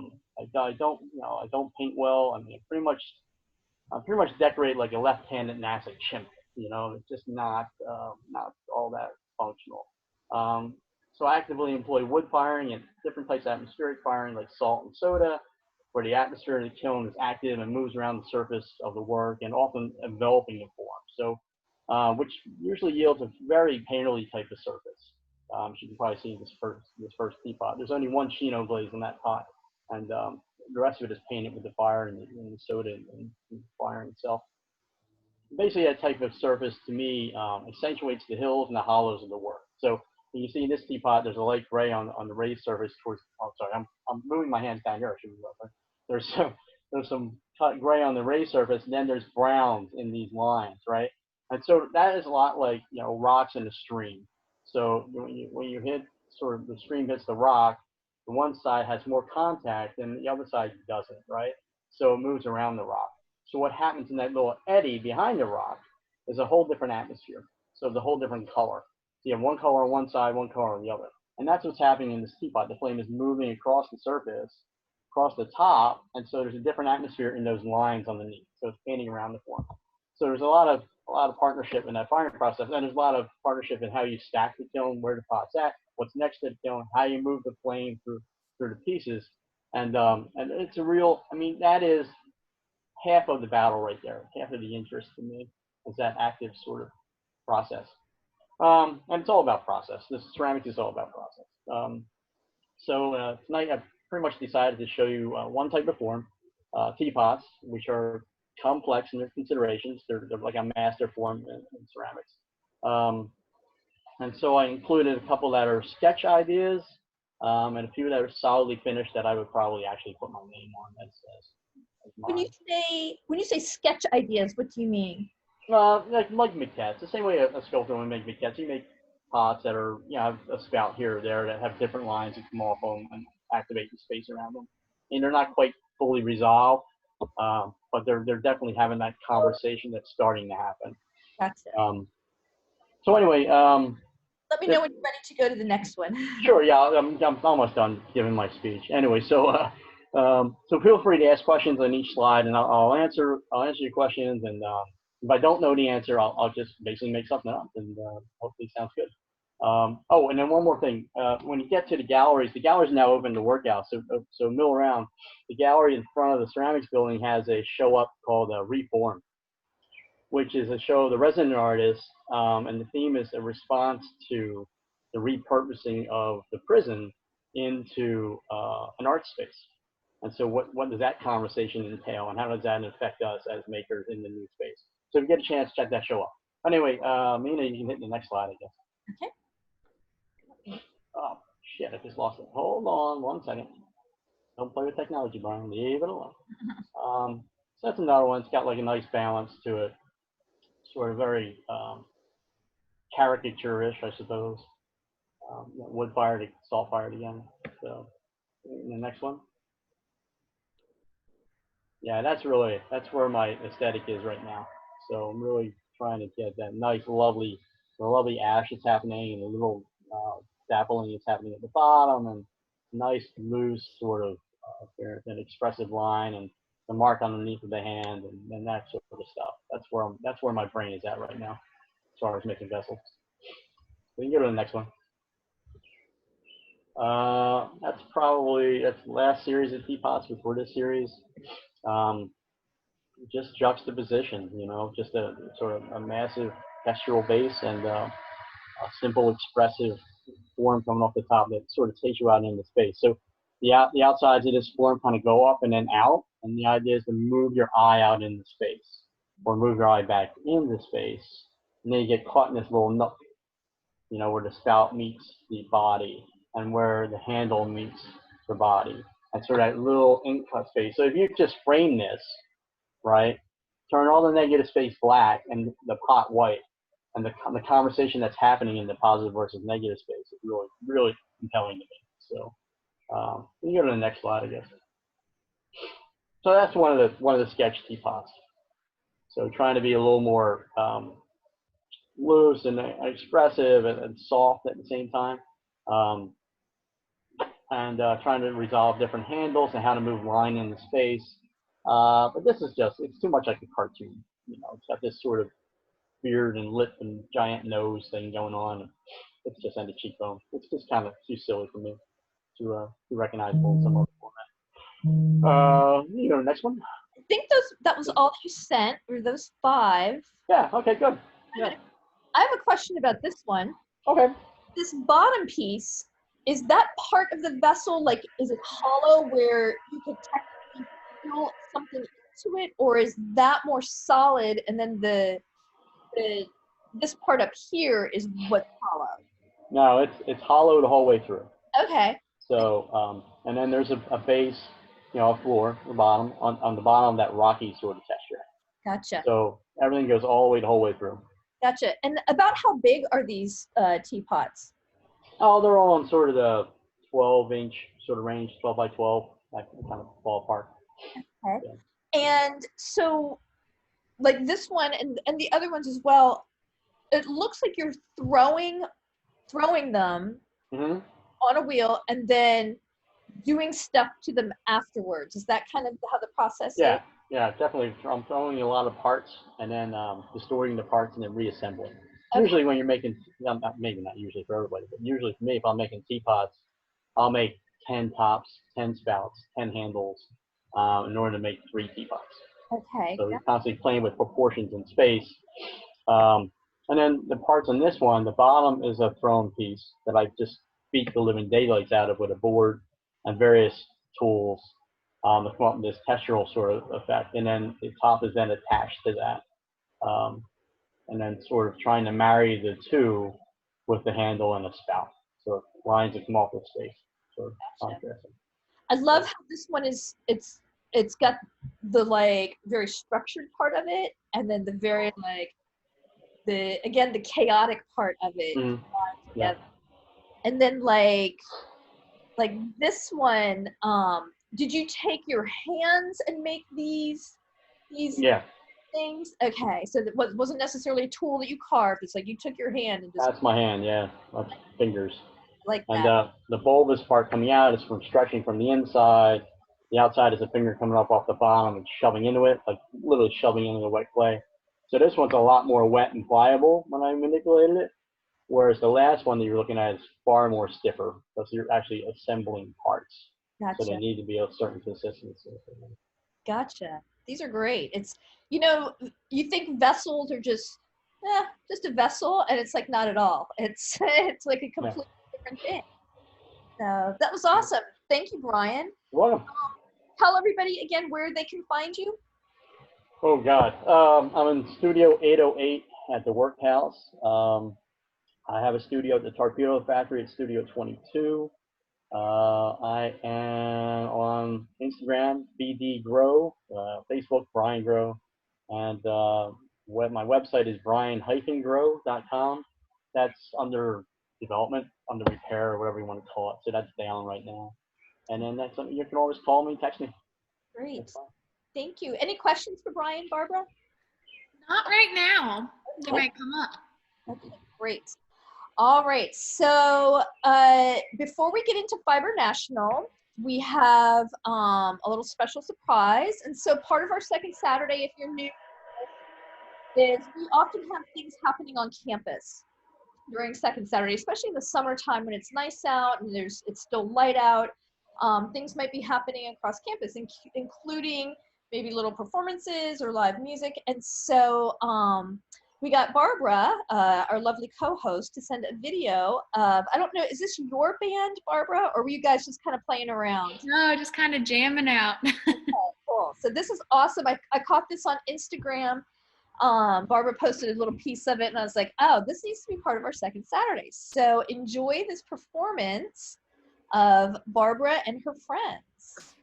don't paint well. I mean, I pretty much decorate like a left-handed NASA chimp. It's just not all that functional. So I actively employ wood firing and different types of atmospheric firing, like salt and soda, where the atmosphere in the kiln is active and moves around the surface of the work and often enveloping the form. So, which usually yields a very painterly type of surface. You can probably see this first teapot. There's only one chino glaze in that pot, and the rest of it is painted with the fire and the soda and the firing itself. Basically, that type of surface to me accentuates the hills and the hollows of the work. So when you see in this teapot, there's a light gray on the raised surface towards. Oh, sorry, I'm moving my hands down here. I should move. There's some cut gray on the raised surface, and then there's browns in these lines, right? And so that is a lot like rocks in a stream. So when you hit sort of the stream hits the rock, the one side has more contact and the other side doesn't, right? So it moves around the rock. So what happens in that little eddy behind the rock is a whole different atmosphere. So it's a whole different color. So you have one color on one side, one color on the other. And that's what's happening in this teapot. The flame is moving across the surface, across the top, and so there's a different atmosphere in those lines underneath. So it's painting around the form. So there's a lot of partnership in that firing process, and there's a lot of partnership in how you stack the kiln, where the pot's at, what's next to the kiln, how you move the flame through the pieces, and it's a real. I mean, that is half of the battle right there. Half of the interest to me is that active sort of process. And it's all about process. This ceramics is all about process. So tonight I've pretty much decided to show you one type of form, teapots, which are complex in their considerations. They're like a master form in ceramics. And so I included a couple that are sketch ideas and a few that are solidly finished that I would probably actually put my name on as mine. When you say sketch ideas, what do you mean? Like maquettes, the same way a sculptor would make maquettes. You make pots that are, have a spout here or there that have different lines that come off them and activate the space around them. And they're not quite fully resolved, but they're definitely having that conversation that's starting to happen. Gotcha. So anyway, let me know when you're ready to go to the next one. Sure. Yeah, I'm almost done giving my speech. Anyway, so feel free to ask questions on each slide, and I'll answer your questions. And if I don't know the answer, I'll just basically make something up, and hopefully it sounds good. Oh, and then one more thing. When you get to the galleries are now open to Workhouse. So mill around. The gallery in front of the ceramics building has a show up called Reform, which is a show of the resident artist, and the theme is a response to the repurposing of the prison into an art space. And so what does that conversation entail, and how does that affect us as makers in the new space? So if you get a chance, check that show out. Anyway, Mina, you can hit the next slide, I guess. Okay. Oh, shit, I just lost it. Hold on 1 second. Don't play with technology, Brian. Leave it alone. So that's another one. It's got like a nice balance to it. Sort of very caricature-ish, I suppose. Wood-fired, salt-fired again. So, the next one. Yeah, that's where my aesthetic is right now. So I'm really trying to get that nice, lovely ash that's happening, and a little dappling that's happening at the bottom, and nice, loose sort of an expressive line, and the mark underneath of the hand, and that sort of stuff. That's where my brain is at right now, as far as making vessels. We can go to the next one. That's the last series of teapots before this series. Just juxtaposition, just a sort of a massive textural base and a simple expressive form coming off the top that sort of takes you out into space. So the outsides of this form kind of go up and then out, and the idea is to move your eye out into space, or move your eye back into space, and then you get caught in this little nook, where the spout meets the body and where the handle meets the body, and sort of that little ink cut space. So if you just frame this, right, turn all the negative space black and the pot white, and the conversation that's happening in the positive versus negative space is really, really compelling to me. So we can go to the next slide, I guess. So that's one of the sketch teapots. So trying to be a little more loose and expressive and soft at the same time, and trying to resolve different handles and how to move line in the space. But this is it's too much like a cartoon. It's got this sort of beard and lip and giant nose thing going on. It's just on the cheekbone. It's just kind of too silly for me to be recognizable in some other format. You go to the next one. I think that was all that you sent, or those 5. Yeah, okay, good. Yeah. I have a question about this one. Okay. This bottom piece, is that part of the vessel? Like, is it hollow where you could technically feel something into it, or is that more solid, and then this part up here is what's hollow? No, it's hollow the whole way through. Okay. So, and then there's a base, a floor, the bottom, on the bottom, that rocky sort of texture. Gotcha. So everything goes all the whole way through. Gotcha. And about how big are these teapots? Oh, they're all in sort of the 12-inch sort of range, 12 by 12, that kind of ballpark. Okay. Yeah. And so, like this one and the other ones as well, it looks like you're throwing them on a wheel and then doing stuff to them afterwards. Is that kind of how the process is? Yeah, definitely. I'm throwing a lot of parts and then distorting the parts and then reassembling. Okay. Usually when you're making, maybe not usually for everybody, but usually for me, if I'm making teapots, I'll make 10 tops, 10 spouts, 10 handles in order to make 3 teapots. Okay. So he's constantly playing with proportions in space. And then the parts on this one, the bottom is a thrown piece that I just beat the living daylights out of with a board and various tools to come up with this textural sort of effect. And then the top is then attached to that. And then sort of trying to marry the two with the handle and the spout. So lines that come off the space. Sort of contrasting. I love how this one is, it's got the like very structured part of it, and then the very like, the chaotic part of it. Mm-hmm. Yeah. And then like this one, did you take your hands and make these Yeah. things? Okay, so that wasn't necessarily a tool that you carved. It's like you took your hand and just. That's my hand, yeah. My fingers. Like and that. The bulbous part coming out is from stretching from the inside. The outside is a finger coming up off the bottom and shoving into it, like literally shoving into the wet clay. So this one's a lot more wet and pliable when I manipulated it, whereas the last one that you're looking at is far more stiffer because you're actually assembling parts. Gotcha. So they need to be a certain consistency. Gotcha. These are great. It's, you know, you think vessels are just a vessel, and it's like not at all. It's like a completely different thing. So that was awesome. Thank you, Brian. You're welcome. Tell everybody again where they can find you. Oh God, I'm in Studio 808 at the Workhouse. I have a studio at the Torpedo Factory at Studio 22. I am on Instagram, BD Grow, Facebook, Brian Grow, and my website is brian-grow.com. That's under development, under repair, or whatever you want to call it. So that's down right now. And then that's something you can always call me, text me. Great. Thank you. Any questions for Brian, Barbara? Not right now. They might come up. Okay, great. All right. So before we get into Fiber National, we have a little special surprise. And so part of our second Saturday, if you're new, is we often have things happening on campus during second Saturday, especially in the summertime when it's nice out and it's still light out. Things might be happening across campus, including maybe little performances or live music. And so we got Barbara, our lovely co-host, to send a video of, I don't know, is this your band, Barbara, or were you guys just kind of playing around? No, just kind of jamming out. Okay, cool. So this is awesome. I caught this on Instagram. Barbara posted a little piece of it, and I was like, oh, this needs to be part of our second Saturday. So enjoy this performance of Barbara and her friends.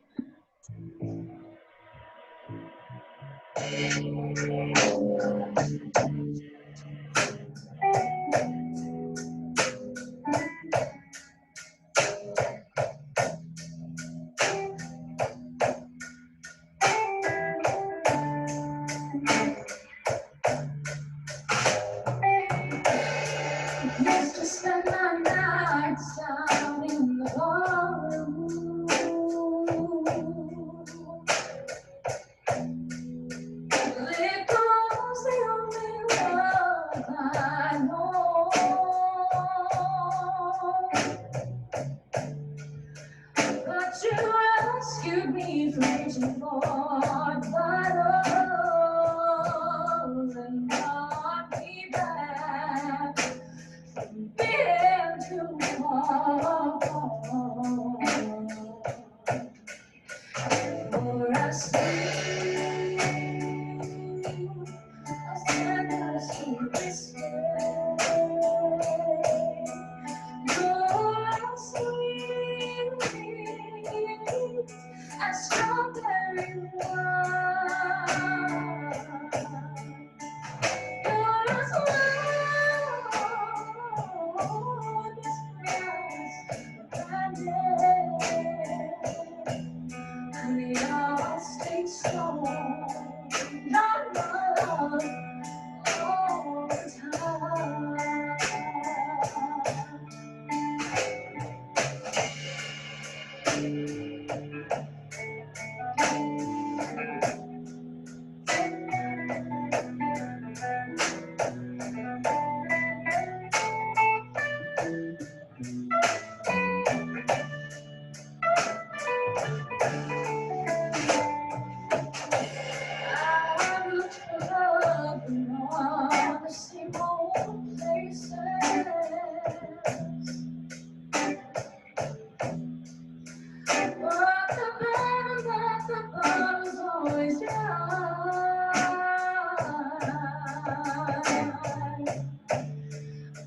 Used to spend my nights out in the ballroom. There goes the only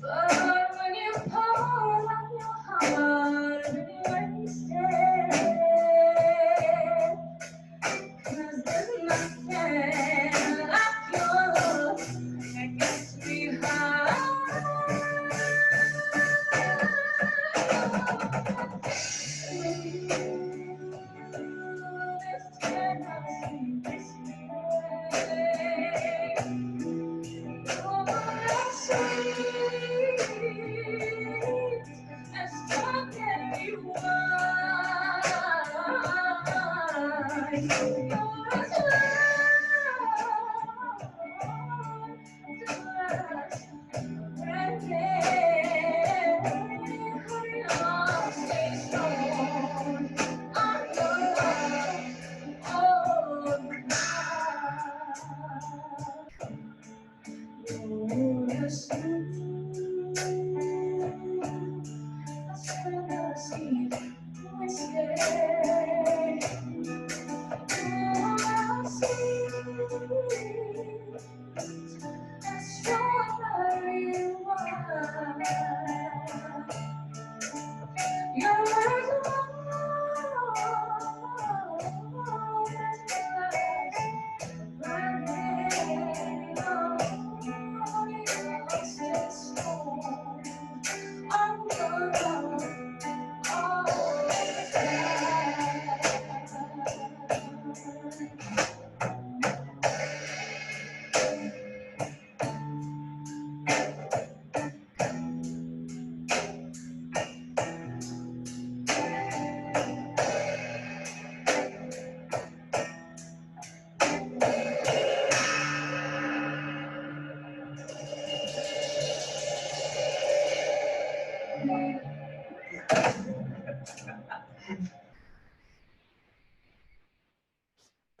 But when you pour out your heart and you waste it, 'cause there's nothing like your love that gets me high. This cannot seem this way. Oh, that's sweet, as strong as you are. You're as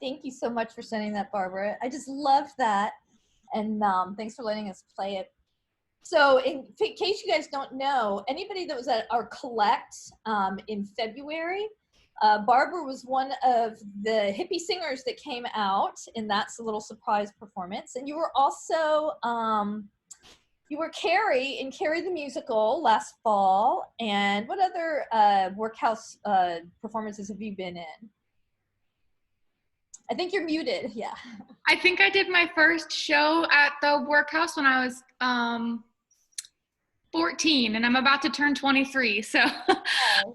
Thank you so much for sending that, Barbara. I just loved that. And thanks for letting us play it. So in case you guys don't know, anybody that was at our Collect in February, Barbara was one of the hippie singers that came out, and that's a little surprise performance. And you were also, you were Carrie in Carrie the Musical last fall. And what other Workhouse performances have you been in? I think you're muted, yeah. I think I did my first show at the Workhouse when I was 14, and I'm about to turn 23. So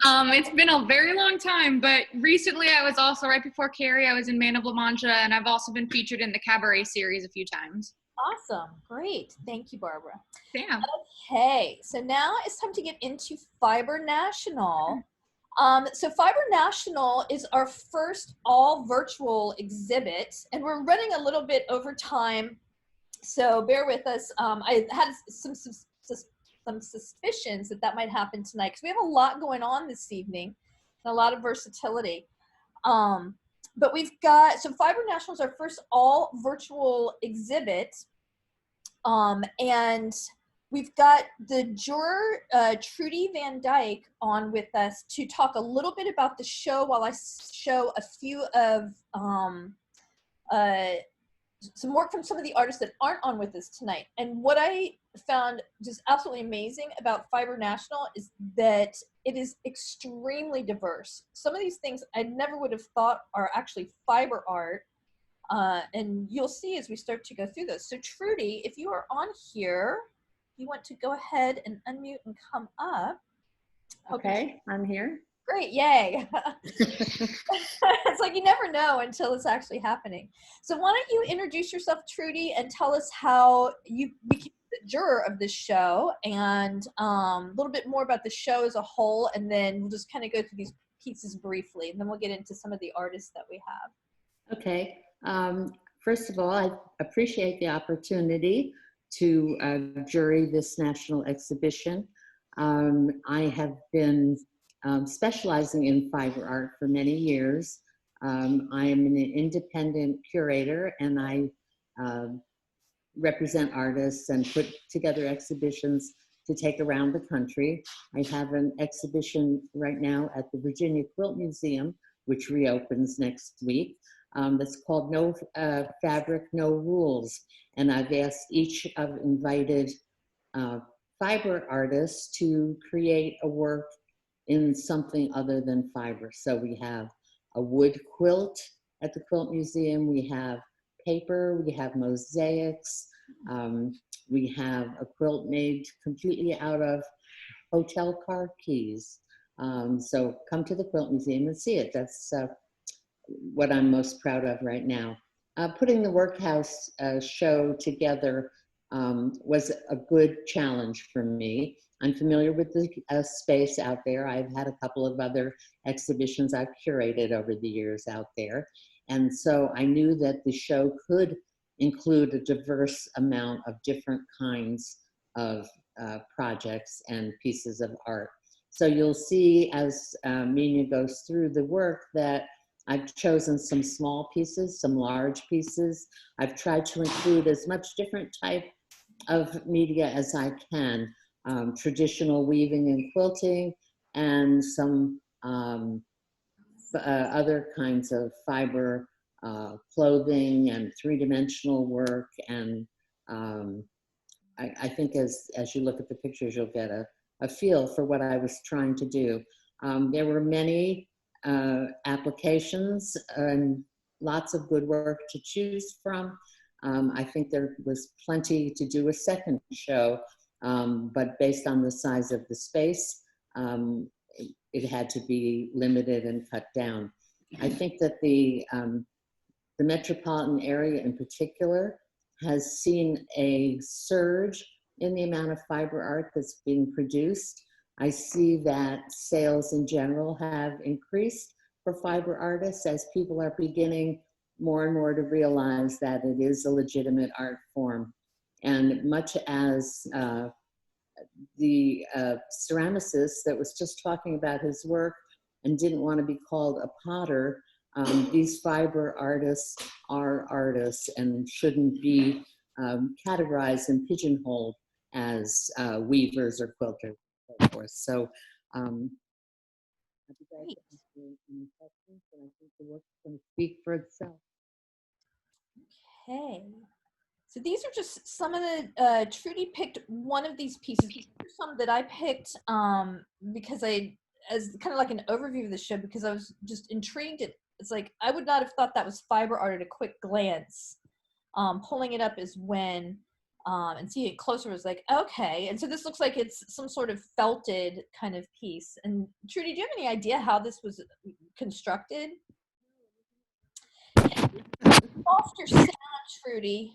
it's been a very long time, but recently I was also, right before Carrie, I was in Man of La Mancha, and I've also been featured in the Cabaret series a few times. Awesome, great. Thank you, Barbara. Yeah. Okay, so now it's time to get into Fiber National. So Fiber National is our first all virtual exhibit, and we're running a little bit over time, so bear with us. I had some suspicions that might happen tonight because we have a lot going on this evening and a lot of versatility. But we've got, so Fiber National is our first all virtual exhibit, and we've got the Juror Trudi Van Dyke on with us to talk a little bit about the show while I show a few of some work from some of the artists that aren't on with us tonight. And what I found just absolutely amazing about Fiber National is that it is extremely diverse. Some of these things I never would have thought are actually fiber art. And you'll see as we start to go through this. So Trudi, if you are on here, you want to go ahead and unmute and come up. Okay, I'm here. Great, yay. It's like you never know until it's actually happening. So why don't you introduce yourself, Trudi, and tell us how you became the juror of this show, and a little bit more about the show as a whole, and then we'll just kind of go through these pieces briefly, and then we'll get into some of the artists that we have. Okay, first of all, I appreciate the opportunity to jury this national exhibition. I have been specializing in fiber art for many years. I am an independent curator, and I represent artists and put together exhibitions to take around the country. I have an exhibition right now at the Virginia Quilt Museum, which reopens next week, that's called No Fabric, No Rules. And I've asked each of invited fiber artists to create a work in something other than fiber. So we have a wood quilt at the Quilt Museum, we have paper, we have mosaics, we have a quilt made completely out of hotel car keys. So come to the Quilt Museum and see it. That's what I'm most proud of right now. Putting the Workhouse show together was a good challenge for me. I'm familiar with the space out there. I've had a couple of other exhibitions I've curated over the years out there. And so I knew that the show could include a diverse amount of different kinds of projects and pieces of art. So you'll see as Mina goes through the work that I've chosen some small pieces, some large pieces. I've tried to include as much different type of media as I can. Traditional weaving and quilting, and some other kinds of fiber clothing and three-dimensional work. And I think as you look at the pictures, you'll get a feel for what I was trying to do. There were many applications and lots of good work to choose from. I think there was plenty to do a second show, but based on the size of the space, it had to be limited and cut down. I think that the metropolitan area in particular has seen a surge in the amount of fiber art that's being produced. I see that sales in general have increased for fiber artists as people are beginning more and more to realize that it is a legitimate art form. And much as the ceramicist that was just talking about his work and didn't want to be called a potter, these fiber artists are artists and shouldn't be categorized and pigeonholed as weavers or quilters and so forth. So I'd be glad to answer any questions, and I think the work's going to speak for itself. Okay. So these are just some of the, Trudi picked one of these pieces. These are some that I picked because as kind of like an overview of the show, because I was just intrigued. It's like, I would not have thought that was fiber art at a quick glance. Pulling it up is when, and seeing it closer was like, okay. And so this looks like it's some sort of felted kind of piece. And Trudi, do you have any idea how this was constructed? Off your sound, Trudi.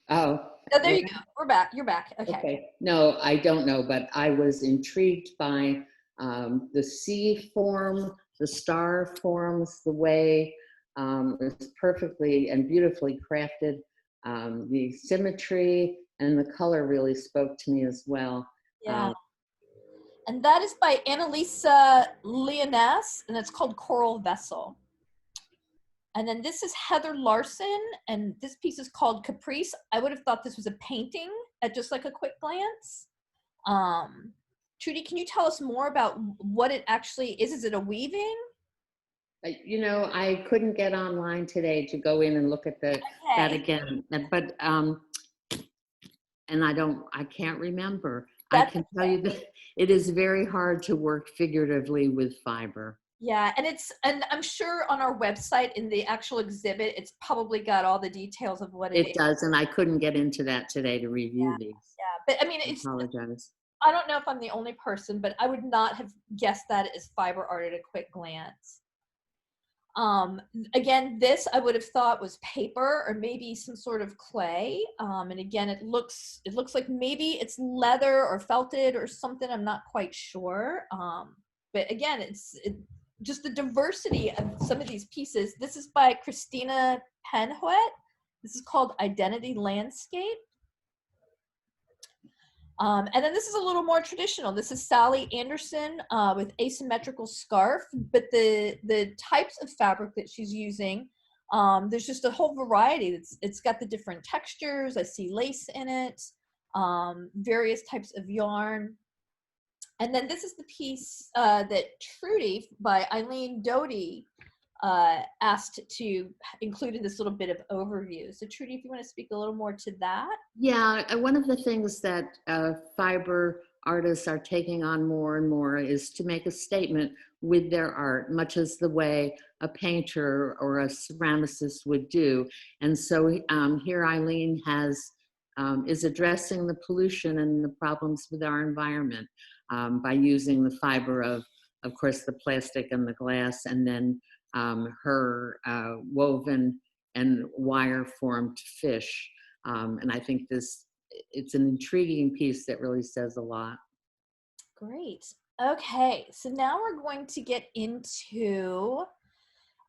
Oh. Oh, there you go. We're back. You're back. Okay. Okay. No, I don't know, but I was intrigued by the C form, the star forms, the way it's perfectly and beautifully crafted. The symmetry and the color really spoke to me as well. Yeah. And that is by Annalisa Leonas, and it's called Coral Vessel. And then this is Heather Larson, and this piece is called Caprice. I would have thought this was a painting at just like a quick glance. Trudi, can you tell us more about what it actually is? Is it a weaving? You know, I couldn't get online today to go in and look at that again, but and I can't remember. I can tell you that it is very hard to work figuratively with fiber. Yeah, and I'm sure on our website in the actual exhibit, it's probably got all the details of what it is. It does, and I couldn't get into that today to review these. Yeah, but I mean, I apologize. I don't know if I'm the only person, but I would not have guessed that as fiber art at a quick glance. Again, this I would have thought was paper or maybe some sort of clay. And again, it looks like maybe it's leather or felted or something. I'm not quite sure. But again, it's just the diversity of some of these pieces. This is by Christina Penhuet. This is called Identity Landscape. And then this is a little more traditional. This is Sally Anderson with Asymmetrical Scarf, but the types of fabric that she's using, there's just a whole variety. It's got the different textures. I see lace in it, various types of yarn. And then this is the piece that Trudi by Eileen Doty asked to include in this little bit of overview. So Trudi, if you want to speak a little more to that. Yeah, one of the things that fiber artists are taking on more and more is to make a statement with their art, much as the way a painter or a ceramicist would do. And so here Eileen is addressing the pollution and the problems with our environment by using the fiber of course, the plastic and the glass, and then her woven and wire formed fish. And I think it's an intriguing piece that really says a lot. Great. Okay, so now we're going to get into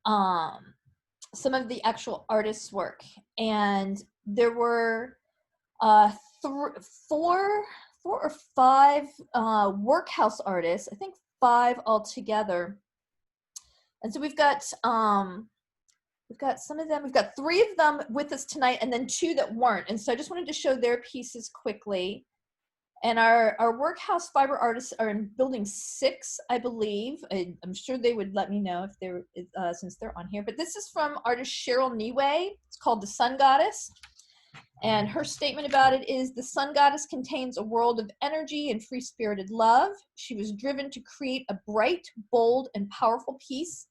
some of the actual artist's work. And there were four or five workhouse artists, I think 5 altogether. And so we've got some of them, we've got 3 of them with us tonight and then 2 that weren't. And so I just wanted to show their pieces quickly. And our workhouse fiber artists are in building 6, I believe. I'm sure they would let me know if they're, since they're on here. But this is from artist Cheryl Niway. It's called The Sun Goddess. And her statement about it is, the Sun Goddess contains a world of energy and free-spirited love. She was driven to create a bright, bold, and powerful piece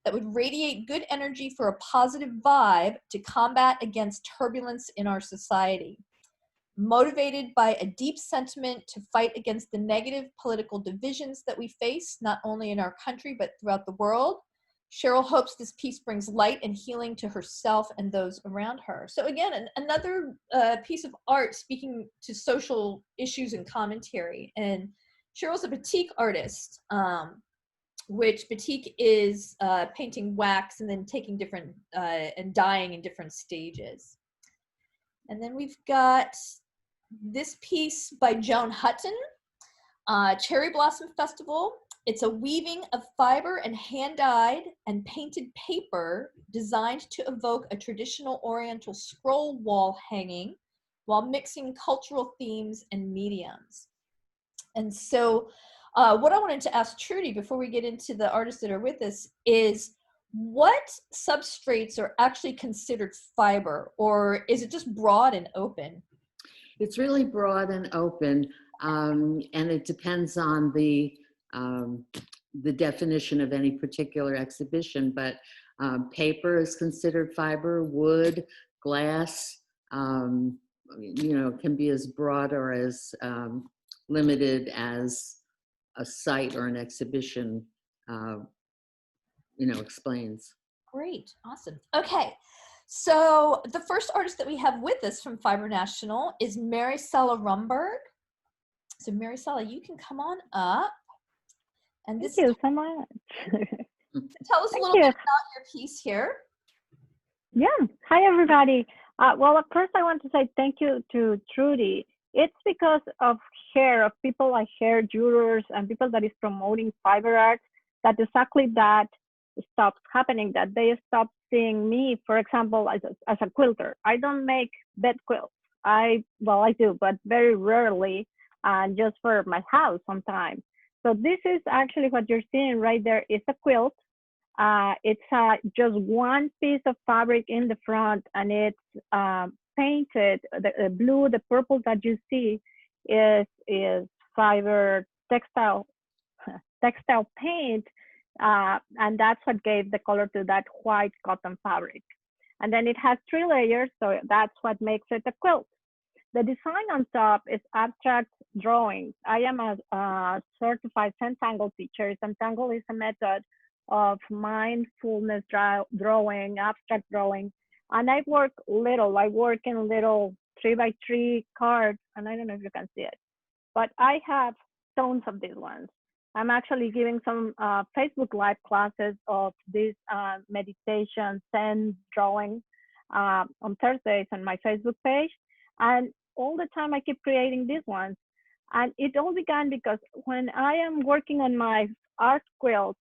that would radiate good energy for a positive vibe to combat against turbulence in our society. Motivated by a deep sentiment to fight against the negative political divisions that we face, not only in our country, but throughout the world, Cheryl hopes this piece brings light and healing to herself and those around her. So again, another piece of art speaking to social issues and commentary. And Cheryl's a batik artist, which batik is painting wax and then taking different, and dyeing in different stages. And then we've got this piece by Joan Hutton, Cherry Blossom Festival. It's a weaving of fiber and hand-dyed and painted paper designed to evoke a traditional Oriental scroll wall hanging while mixing cultural themes and mediums. And so what I wanted to ask Trudi before we get into the artists that are with us is, what substrates are actually considered fiber, or is it just broad and open? It's really broad and open, and it depends on the definition of any particular exhibition, but paper is considered fiber, wood, glass, can be as broad or as limited as a site or an exhibition explains. Great, awesome. Okay, so the first artist that we have with us from Fiber National is Marisela Rumberg. So Marisela, you can come on up. And this Thank you so much. Tell us a little bit about your piece here. Yeah, hi everybody. Well, at first I want to say thank you to Trudi. It's because of her, of people like her, jurors, and people that is promoting fiber art, that exactly that stops happening, that they stop seeing me, for example, as a quilter. I don't make bed quilts. I do, but very rarely, and just for my house sometimes. So this is actually what you're seeing right there is a quilt. It's just one piece of fabric in the front, and it's painted. The blue, the purple that you see is fiber textile paint, and that's what gave the color to that white cotton fabric. And then it has 3 layers, so that's what makes it a quilt. The design on top is abstract drawings. I am a certified Centangle teacher. Centangle is a method of mindfulness drawing, abstract drawing. And I work little. I work in little 3x3 cards, and I don't know if you can see it, but I have tons of these ones. I'm actually giving some Facebook Live classes of this meditation, Zen drawing on Thursdays on my Facebook page. And all the time I keep creating these ones. And it all began because when I am working on my art quilt,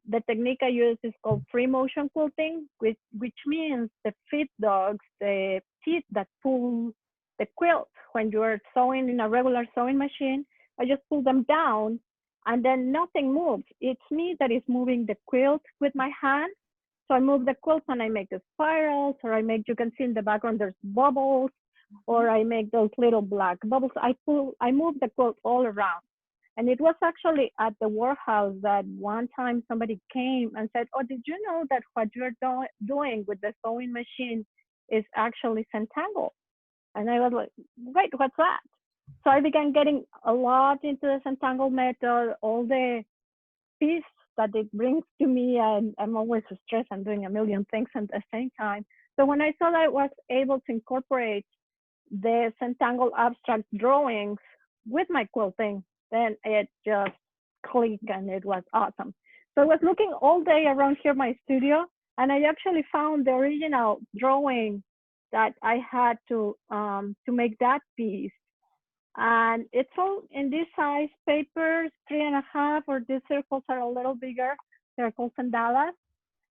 the technique I use is called free motion quilting, which means the feed dogs, the teeth that pull the quilt. When you are sewing in a regular sewing machine, I just pull them down and then nothing moves. It's me that is moving the quilt with my hand. So I move the quilt and I make the spirals, or I make, you can see in the background, there's bubbles, or I make those little black bubbles. I move the quilt all around. And it was actually at the Workhouse that one time somebody came and said, oh, did you know that what you're doing with the sewing machine is actually Centangle? And I was like, wait, what's that? So I began getting a lot into the Centangle method, all the peace that it brings to me. And I'm always stressed and doing a million things at the same time. So when I saw that I was able to incorporate the Centangle abstract drawings with my quilting, then it just clicked and it was awesome. So I was looking all day around here, my studio, and I actually found the original drawing that I had to make that piece. And it's all in this size papers, 3.5, or these circles are a little bigger. They're called mandalas.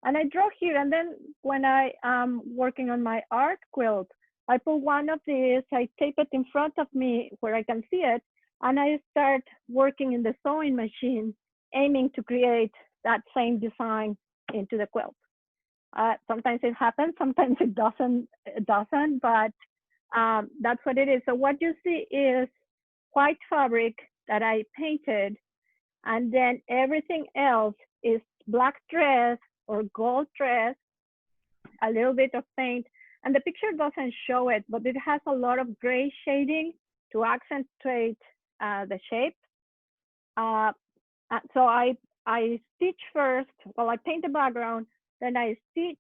And I draw here, and then when I am working on my art quilt, I put one of these, I tape it in front of me where I can see it, and I start working in the sewing machine, aiming to create that same design into the quilt. Sometimes it happens, sometimes it doesn't, but that's what it is. So what you see is white fabric that I painted, and then everything else is black thread or gold thread, a little bit of paint, and the picture doesn't show it, but it has a lot of gray shading to accentuate the shape. So I stitch first, well, I paint the background, then I stitch,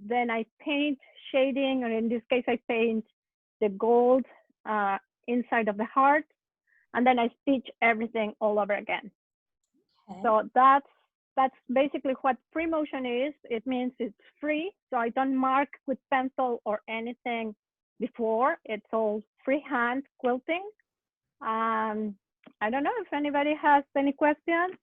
then I paint shading, or in this case, I paint the gold inside of the heart, and then I stitch everything all over again. Okay. So that's basically what free motion is. It means it's free, so I don't mark with pencil or anything before. It's all freehand quilting. I don't know if anybody has any questions.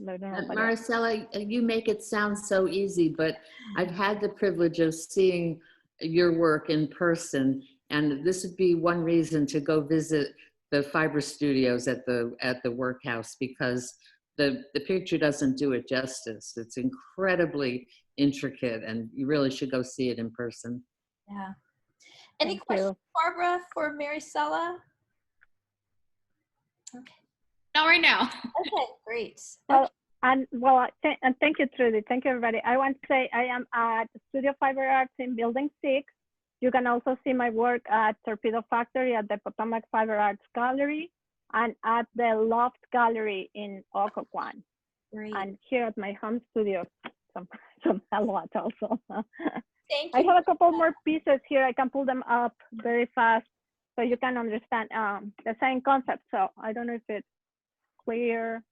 Marisela, you make it sound so easy, but I've had the privilege of seeing your work in person, and this would be one reason to go visit the fiber studios at the Workhouse, because the picture doesn't do it justice. It's incredibly intricate, and you really should go see it in person. Yeah. Any questions, Barbara, for Marisela? Okay. Not right now. Okay, great. Well, and thank you, Trudi. Thank you, everybody. I want to say I am at Studio Fiber Arts in Building 6. You can also see my work at Torpedo Factory at the Potomac Fiber Arts Gallery, and at the Loft Gallery in Occoquan. Great. And here at my home studio, some a lot also. Thank you. I have a couple more pieces here. I can pull them up very fast so you can understand the same concept. So I don't know if it's clear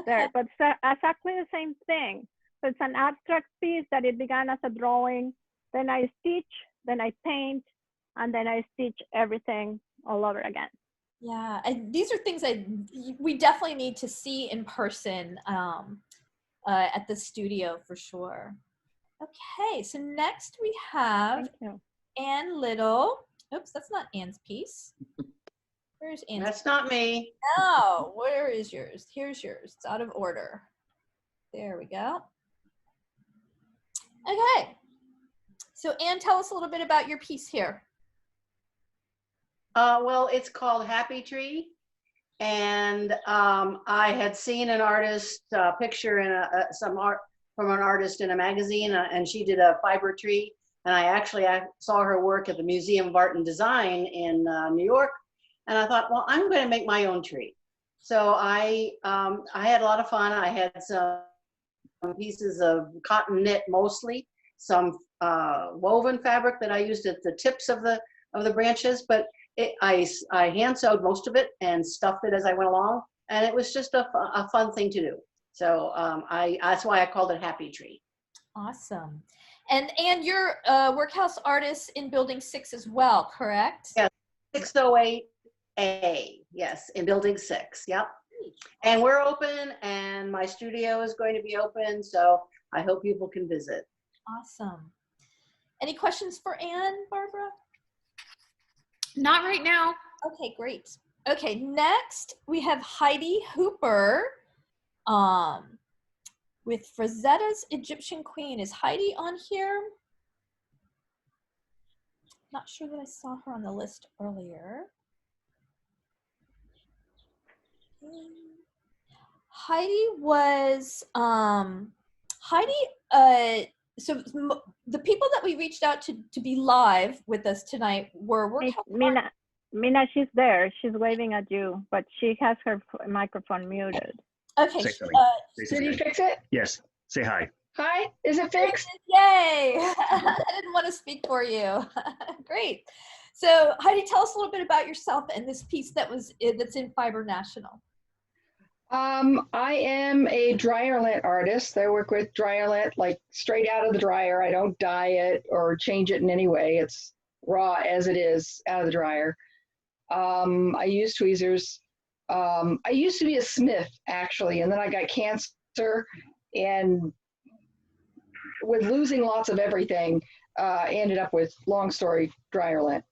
there, but it's exactly the same thing. So it's an abstract piece that it began as a drawing, then I stitch, then I paint, and then I stitch everything all over again. Yeah, and these are things that we definitely need to see in person at the studio for sure. Okay, so next we have Ann Liddle. Oops, that's not Ann's piece. Where's Ann's? That's not me. No, where is yours? Here's yours. It's out of order. There we go. Okay. So Ann, tell us a little bit about your piece here. Well, it's called Happy Tree. And I had seen an artist picture in some art from an artist in a magazine, and she did a fiber tree. And I saw her work at the Museum of Art and Design in New York. And I thought, well, I'm going to make my own tree. So I had a lot of fun. I had some pieces of cotton knit mostly, some woven fabric that I used at the tips of the branches, but I hand sewed most of it and stuffed it as I went along, and it was just a fun thing to do. So that's why I called it Happy Tree. Awesome. And you're a Workhouse artist in Building 6 as well, correct? Yes, 608A, yes, in Building 6, yep. And we're open, and my studio is going to be open, so I hope people can visit. Awesome. Any questions for Ann, Barbara? Not right now. Okay, great. Okay, next we have Heidi Hooper. with Frazetta's Egyptian Queen. Is Heidi on here? Not sure that I saw her on the list earlier. Heidi was, so the people that we reached out to be live with us tonight were Workhouse. Mina, she's there. She's waving at you, but she has her microphone muted. Okay. Did you fix it? Yes. Say hi. Hi. Is it fixed? Yay! I didn't want to speak for you. Great. So Heidi, tell us a little bit about yourself and this piece that's in Fiber National. I am a dryer lint artist. I work with dryer lint, like straight out of the dryer. I don't dye it or change it in any way. It's raw as it is out of the dryer. I use tweezers. I used to be a smith, actually, and then I got cancer, and with losing lots of everything, ended up with, long story, dryer lint.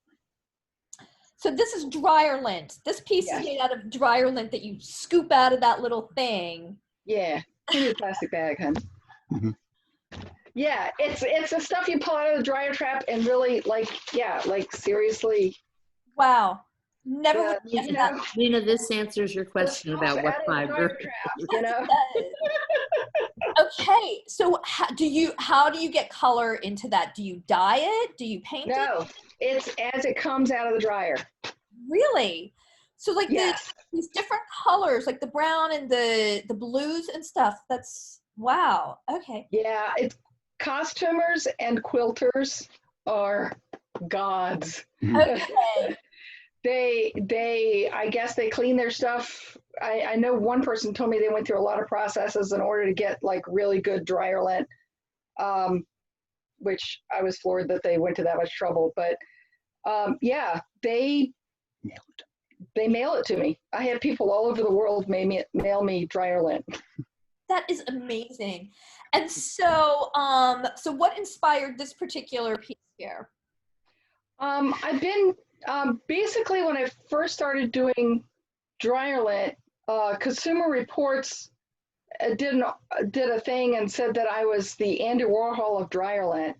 So this is dryer lint. This piece is made out of dryer lint that you scoop out of that little thing. Yeah, in a plastic bag, hun. Mm-hmm. Yeah, it's the stuff you pull out of the dryer trap and really, like, seriously. Wow. Never would have guessed that. Nina, this answers your question about what fiber. Okay, so how do you get color into that? Do you dye it? Do you paint it? No, it's as it comes out of the dryer. Really? So like these different colors, like the brown and the blues and stuff. That's wow. Okay. Yeah, it's costumers and quilters are gods. Okay. I guess they clean their stuff. I know one person told me they went through a lot of processes in order to get like really good dryer lint, which I was floored that they went to that much trouble. But they mail it to me. I have people all over the world mail me dryer lint. That is amazing. And so, so what inspired this particular piece here? I've been basically when I first started doing dryer lint, Consumer Reports did a thing and said that I was the Andy Warhol of dryer lint.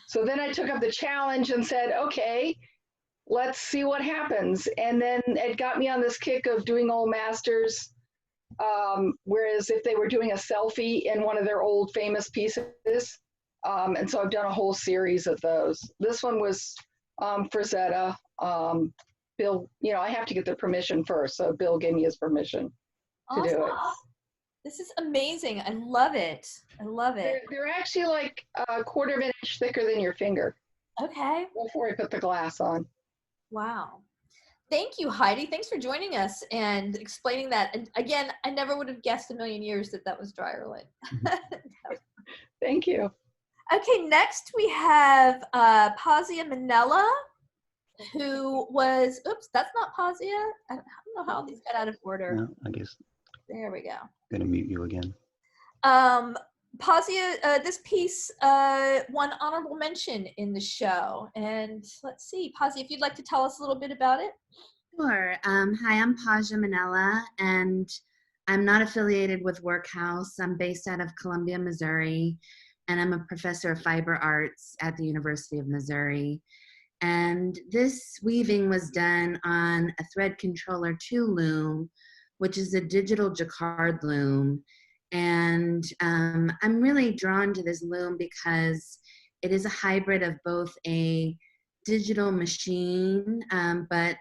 So then I took up the challenge and said, okay, let's see what happens. And then it got me on this kick of doing old masters. Whereas if they were doing a selfie in one of their old famous pieces. And so I've done a whole series of those. This one was Frazetta. Bill, I have to get the permission first. So Bill gave me his permission to do it. This is amazing. I love it. I love it. They're actually like a quarter of an inch thicker than your finger. Okay. Before I put the glass on. Wow. Thank you, Heidi. Thanks for joining us and explaining that. And again, I never would have guessed a million years that was dryer lint. Thank you. Okay, next we have Pazia Manella, who was, oops, that's not Pazia. I don't know how these got out of order. No, I guess. There we go. Gonna mute you again. Pazia, this piece won honorable mention in the show. And let's see, Pazia, if you'd like to tell us a little bit about it. Sure. Hi, I'm Pazia Manella, and I'm not affiliated with Workhouse. I'm based out of Columbia, Missouri, and I'm a professor of fiber arts at the University of Missouri. And this weaving was done on a Thread Controller 2 loom, which is a digital jacquard loom. And I'm really drawn to this loom because it is a hybrid of both a digital machine, but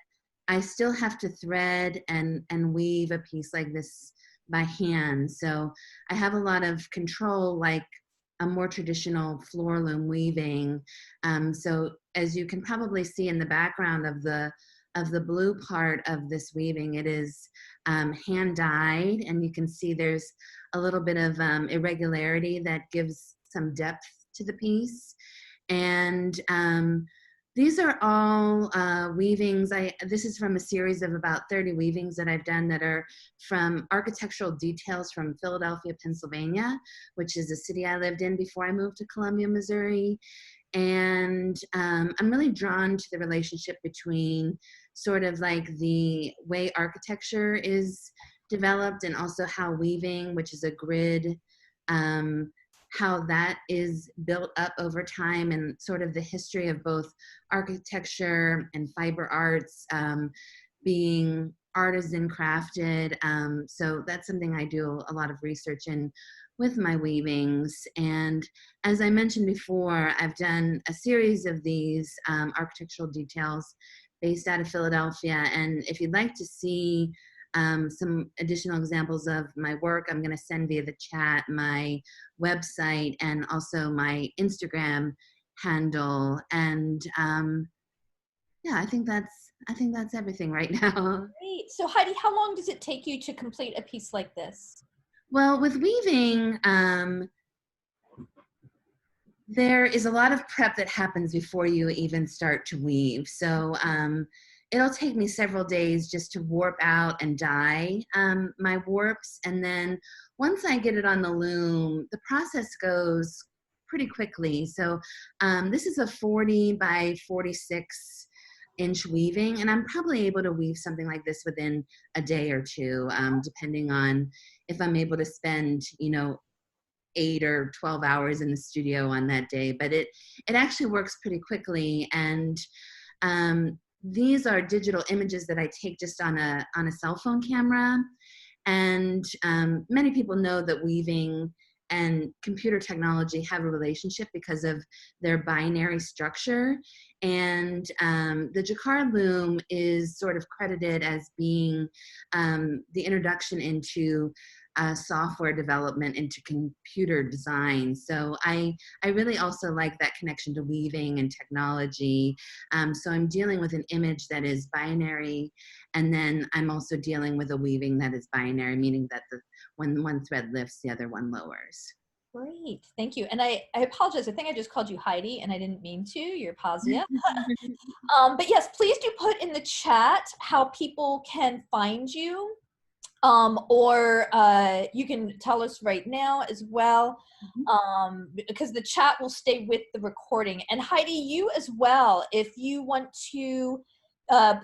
I still have to thread and weave a piece like this by hand. So I have a lot of control, like a more traditional floor loom weaving. So as you can probably see in the background of the blue part of this weaving, it is hand dyed, and you can see there's a little bit of irregularity that gives some depth to the piece. And these are all weavings. This is from a series of about 30 weavings that I've done that are from architectural details from Philadelphia, Pennsylvania, which is a city I lived in before I moved to Columbia, Missouri. And I'm really drawn to the relationship between sort of like the way architecture is developed and also how weaving, which is a grid how that is built up over time, and sort of the history of both architecture and fiber arts being artisan crafted. So that's something I do a lot of research in with my weavings. And as I mentioned before, I've done a series of these architectural details based out of Philadelphia. And if you'd like to see some additional examples of my work, I'm going to send via the chat my website and also my Instagram handle. And yeah, I think that's everything right now. Great. So Heidi, how long does it take you to complete a piece like this? Well, with weaving, there is a lot of prep that happens before you even start to weave. So it'll take me several days just to warp out and dye my warps. And then once I get it on the loom, the process goes pretty quickly. So this is a 40 by 46 inch weaving, and I'm probably able to weave something like this within a day or two, depending on if I'm able to spend, 8 or 12 hours in the studio on that day. But it actually works pretty quickly. And these are digital images that I take just on a cell phone camera. And many people know that weaving and computer technology have a relationship because of their binary structure. And the Jacquard loom is sort of credited as being the introduction into software development, into computer design. So I really also like that connection to weaving and technology. So I'm dealing with an image that is binary, and then I'm also dealing with a weaving that is binary, meaning that when one thread lifts, the other one lowers. Great, thank you. And I apologize, I think I just called you Heidi and I didn't mean to, you're Pazia. But yes, please do put in the chat how people can find you, or you can tell us right now as well, because the chat will stay with the recording. And Heidi, you as well, if you want to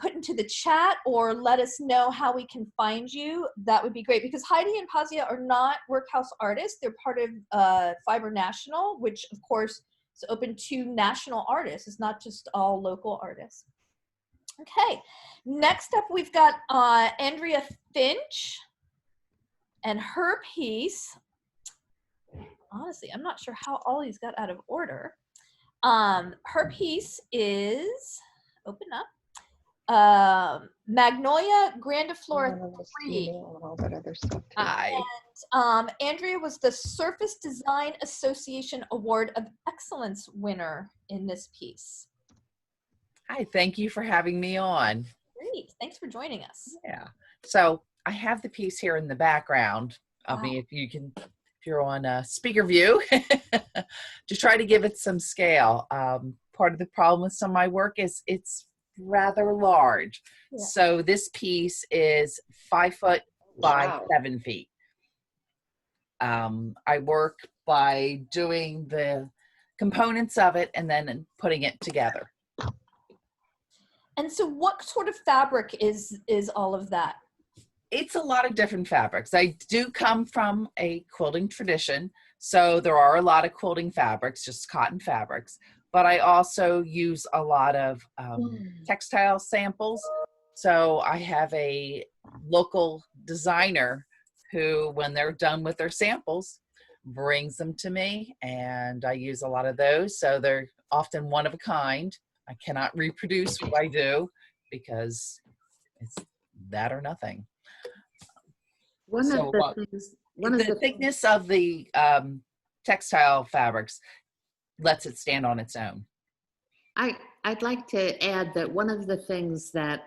put into the chat or let us know how we can find you, that would be great, because Heidi and Pazia are not Workhouse artists. They're part of Fiber National, which of course is open to national artists. It's not just all local artists. Okay, next up we've got Andrea Finch and her piece. Honestly, I'm not sure how all these got out of order. Her piece is, open up, Magnolia Grandiflora 3. All that other stuff too. Hi. And Andrea was the Surface Design Association Award of Excellence winner in this piece. Hi, thank you for having me on. Great, thanks for joining us. Yeah, so I have the piece here in the background of me, if you're on speaker view, to try to give it some scale. Part of the problem with some of my work is it's rather large. Yeah. So this piece is 5 foot by 7 feet. I work by doing the components of it and then putting it together. And so what sort of fabric is all of that? It's a lot of different fabrics. I do come from a quilting tradition, so there are a lot of quilting fabrics, just cotton fabrics, but I also use a lot of textile samples. So I have a local designer who, when they're done with their samples, brings them to me, and I use a lot of those. So they're often one of a kind. I cannot reproduce what I do because it's that or nothing. The thickness of the textile fabrics lets it stand on its own. I'd like to add that one of the things that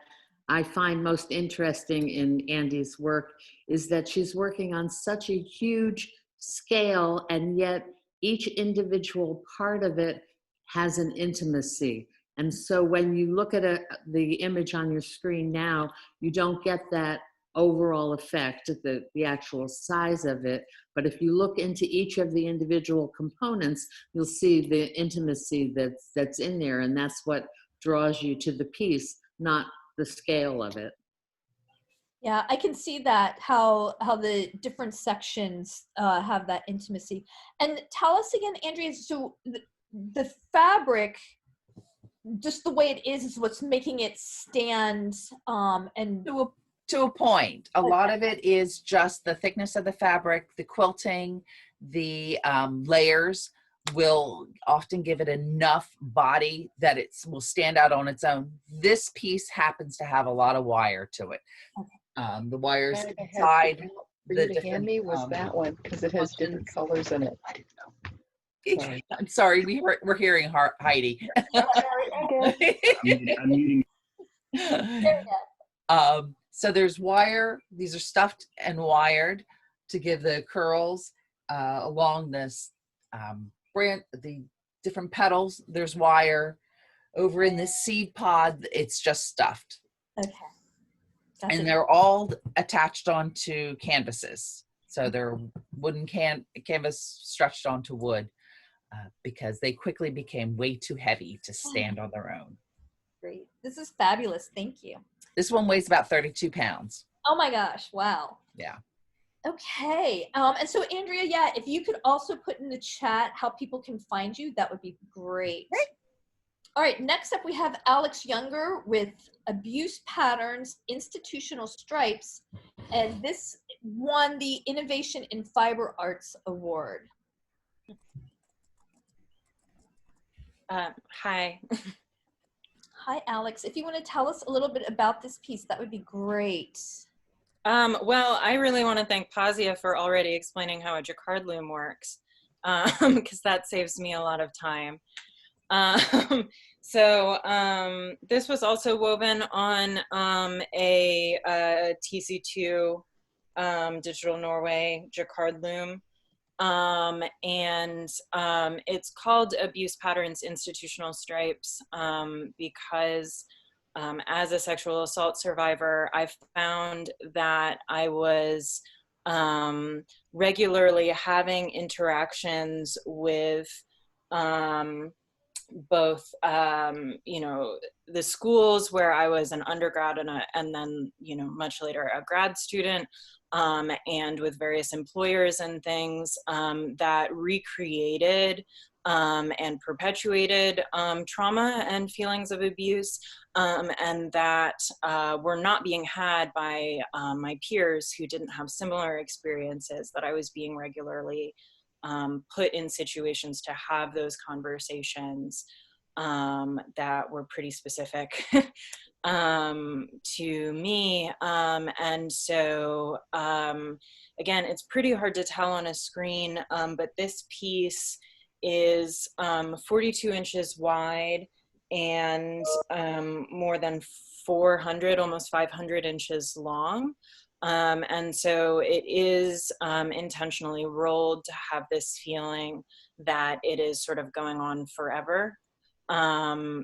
I find most interesting in Andy's work is that she's working on such a huge scale, and yet each individual part of it has an intimacy. And so when you look at the image on your screen now, you don't get that overall effect, the actual size of it. But if you look into each of the individual components, you'll see the intimacy that's in there. And that's what draws you to the piece, not the scale of it. Yeah, I can see that, how the different sections have that intimacy. And tell us again, Andrea, so the fabric, just the way it is what's making it stand, and to a point. A lot of it is just the thickness of the fabric, the quilting, the layers will often give it enough body that it will stand out on its own. This piece happens to have a lot of wire to it. The wires inside for you to hand me was that one, because it has different colors in it. I didn't know. Sorry. I'm sorry, we're hearing Heidi. I'm muting. So there's wire. These are stuffed and wired to give the curls along this branch, the different petals. There's wire. Over in this seed pod, it's just stuffed. Okay. And they're all attached onto canvases. So they're wooden canvas stretched onto wood because they quickly became way too heavy to stand on their own. Great. This is fabulous. Thank you. This one weighs about 32 pounds. Oh my gosh. Wow. Yeah. Okay. And so Andrea, yeah, if you could also put in the chat how people can find you, that would be great. Great. All right, next up we have Alex Younger with Abuse Patterns, Institutional Stripes, and this won the Innovation in Fiber Arts Award. Hi. Hi, Alex. If you want to tell us a little bit about this piece, that would be great. Well, I really want to thank Pazia for already explaining how a jacquard loom works, because that saves me a lot of time. This was also woven on a TC2 Digital Norway jacquard loom. It's called Abuse Patterns Institutional Stripes because as a sexual assault survivor, I found that I was regularly having interactions with both, you know, the schools where I was an undergrad and then, you know, much later a grad student, and with various employers and things that recreated and perpetuated trauma and feelings of abuse, and that were not being had by my peers who didn't have similar experiences, that I was being regularly put in situations to have those conversations that were pretty specific to me. Again, it's pretty hard to tell on a screen, but this piece is 42 inches wide and more than 400, almost 500 inches long. And so it is intentionally rolled to have this feeling that it is sort of going on forever,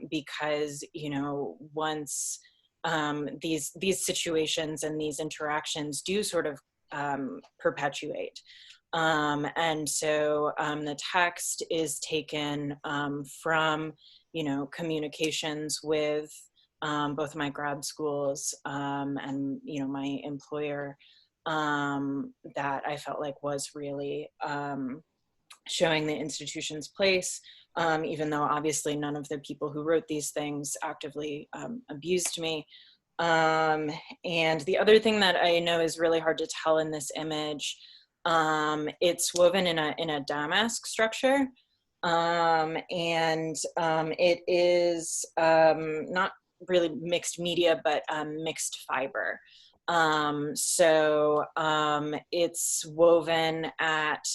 because, you know, once these situations and these interactions do sort of perpetuate. The text is taken from, you know, communications with both my grad schools and, you know, my employer that I felt like was really showing the institution's place, even though obviously none of the people who wrote these things actively abused me. And the other thing that I know is really hard to tell in this image, it's woven in a damask structure, it is not really mixed media, but mixed fiber. It's woven at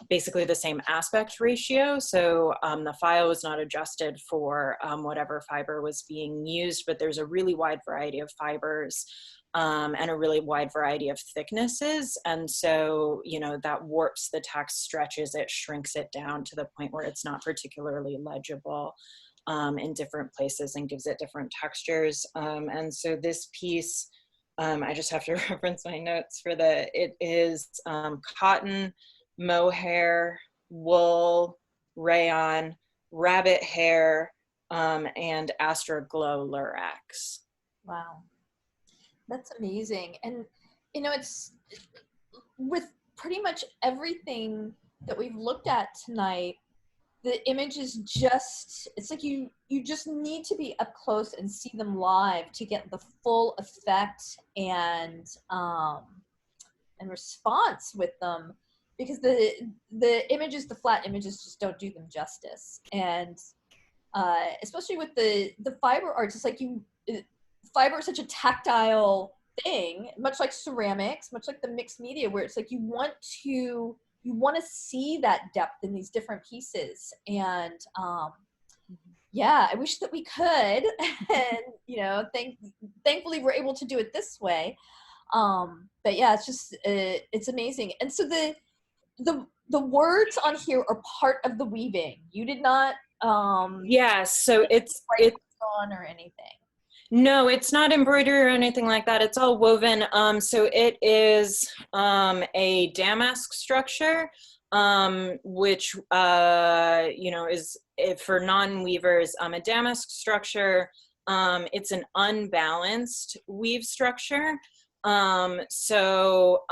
basically the same aspect ratio. So the file was not adjusted for whatever fiber was being used, but there's a really wide variety of fibers and a really wide variety of thicknesses. And so, you know, that warps the text, stretches it, shrinks it down to the point where it's not particularly legible in different places and gives it different textures. And so this piece, I just have to reference my notes for it is cotton, mohair, wool, rayon, rabbit hair, and Astroglow lurex. Wow. That's amazing. And, you know, it's with pretty much everything that we've looked at tonight, the image is just, it's like you just need to be up close and see them live to get the full effect and response with them, because the images, the flat images, just don't do them justice. And especially with the fiber arts, it's like fiber is such a tactile thing, much like ceramics, much like the mixed media, where it's like you want to see that depth in these different pieces. And yeah, I wish that we could, and you know, thankfully we're able to do it this way. But yeah, it's just it's amazing. And so the words on here are part of the weaving. You did not yes, so it's on or anything. No, it's not embroidery or anything like that. It's all woven. So it is a damask structure, which you know, is for non-weavers, a damask structure. It's an unbalanced weave structure. So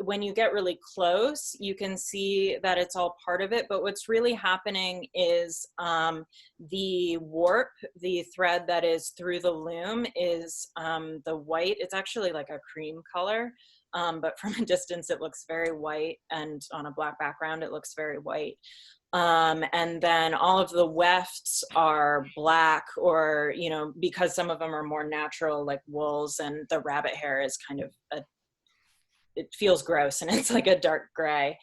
when you get really close, you can see that it's all part of it, but what's really happening is the warp, the thread that is through the loom is the white. It's actually like a cream color, but from a distance it looks very white, and on a black background it looks very white. And then all of the wefts are black, or, you know, because some of them are more natural, like wools, and the rabbit hair is kind of it feels gross and it's like a dark gray.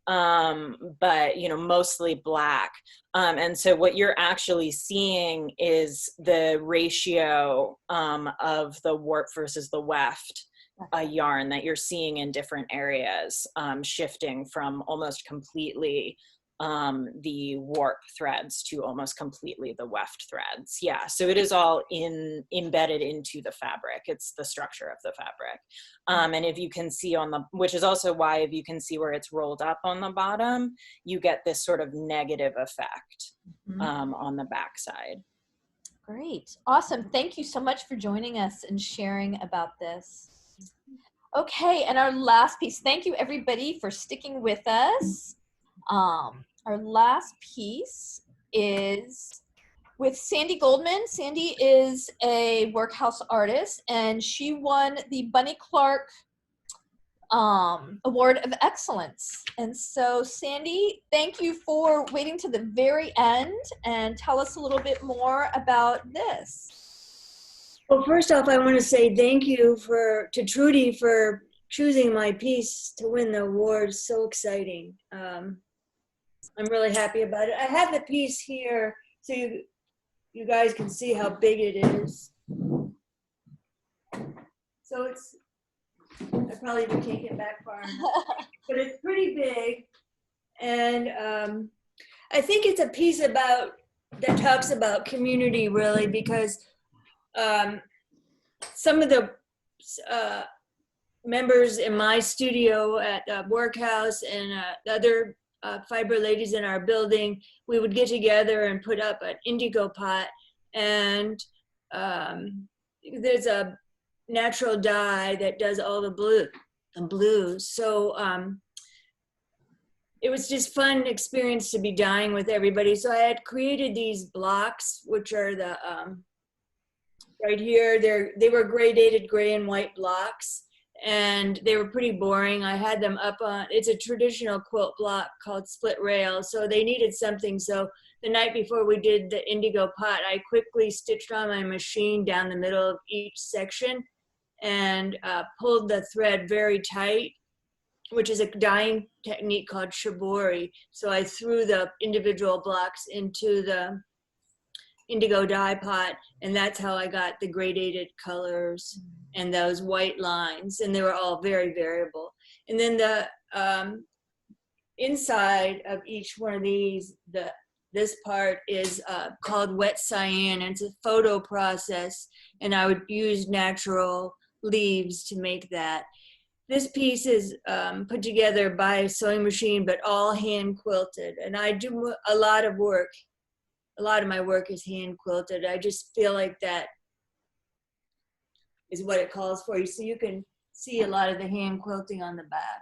But, you know, mostly black. And so what you're actually seeing is the ratio of the warp versus the weft yarn that you're seeing in different areas, shifting from almost completely the warp threads to almost completely the weft threads. Yeah, so it is all embedded into the fabric. It's the structure of the fabric. And if you can see which is also why if you can see where it's rolled up on the bottom, you get this sort of negative effect on the backside. Great, awesome. Thank you so much for joining us and sharing about this. Okay, and our last piece, thank you everybody for sticking with us. Our last piece is with Sandi Goldman. Sandi is a Workhouse artist, and she won the Bunny Clark Award of Excellence. And so, Sandi, thank you for waiting to the very end, and tell us a little bit more about this. Well, first off, I want to say thank you to Trudi for choosing my piece to win the award. So exciting. I'm really happy about it. I have the piece here so you guys can see how big it is. So I probably can't get back far enough, but it's pretty big. And I think it's a piece that talks about community, really, because some of the members in my studio at Workhouse and the other fiber ladies in our building, we would get together and put up an indigo pot, and there's a natural dye that does all the blues. So it was just fun experience to be dyeing with everybody. So I had created these blocks, which are the right here. They were gradated gray and white blocks, and they were pretty boring. I had them up on, it's a traditional quilt block called split rail, so they needed something. So the night before we did the indigo pot, I quickly stitched on my machine down the middle of each section and pulled the thread very tight, which is a dyeing technique called shibori. So I threw the individual blocks into the indigo dye pot, and that's how I got the gradated colors and those white lines, and they were all very variable. And then the inside of each one of these, this part is called wet cyan, and it's a photo process, and I would use natural leaves to make that. This piece is put together by a sewing machine, but all hand quilted, and I do a lot of work. A lot of my work is hand quilted. I just feel like that is what it calls for. So you can see a lot of the hand quilting on the back.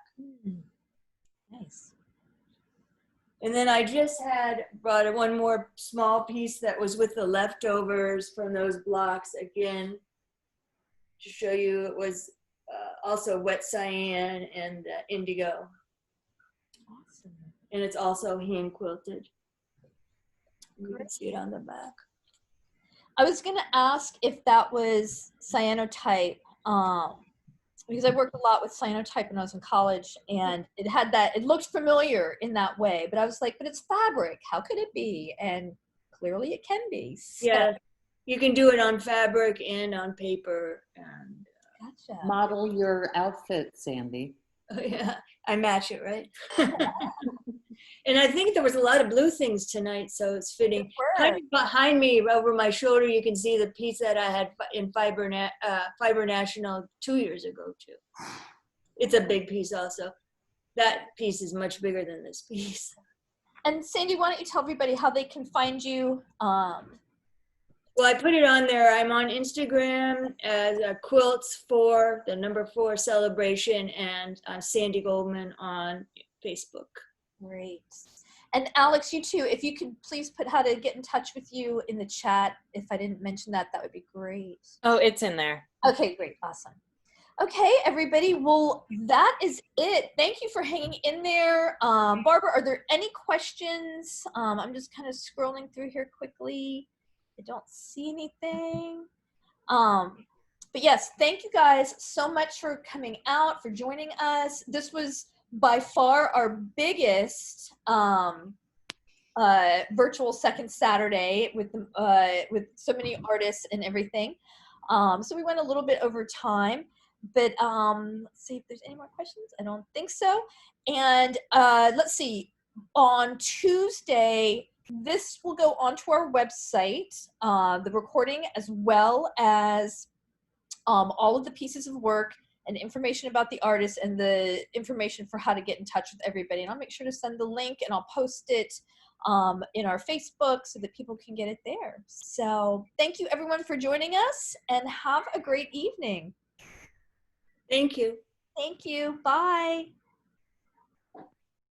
Nice. And then I just brought one more small piece that was with the leftovers from those blocks again to show you. It was also wet cyan and indigo. Awesome. And it's also hand quilted. You can see it on the back. I was going to ask if that was cyanotype, because I worked a lot with cyanotype when I was in college, and it had that, it looked familiar in that way, but I was like, but it's fabric. How could it be? And clearly it can be. So. Yeah, you can do it on fabric and on paper. And gotcha. Model your outfit, Sandi. Oh, yeah, I match it, right? And I think there was a lot of blue things tonight, so it's fitting. Kind of behind me, over my shoulder, you can see the piece that I had in Fiber National 2 years ago, too. It's a big piece also. That piece is much bigger than this piece. And Sandi, why don't you tell everybody how they can find you? Well, I put it on there. I'm on Instagram as Quilts for the number 4 celebration, and Sandi Goldman on Facebook. Great. And Alex, you too, if you could please put how to get in touch with you in the chat. If I didn't mention that, that would be great. Oh, it's in there. Okay, great. Awesome. Okay, everybody. Well, that is it. Thank you for hanging in there. Barbara, are there any questions? I'm just kind of scrolling through here quickly. I don't see anything. But yes, thank you guys so much for coming out, for joining us. This was by far our biggest virtual second Saturday with so many artists and everything. So we went a little bit over time, but let's see if there's any more questions. I don't think so. And let's see, on Tuesday, this will go onto our website, the recording, as well as all of the pieces of work and information about the artist and the information for how to get in touch with everybody. And I'll make sure to send the link, and I'll post it in our Facebook so that people can get it there. So thank you everyone for joining us, and have a great evening. Thank you. Thank you. Bye.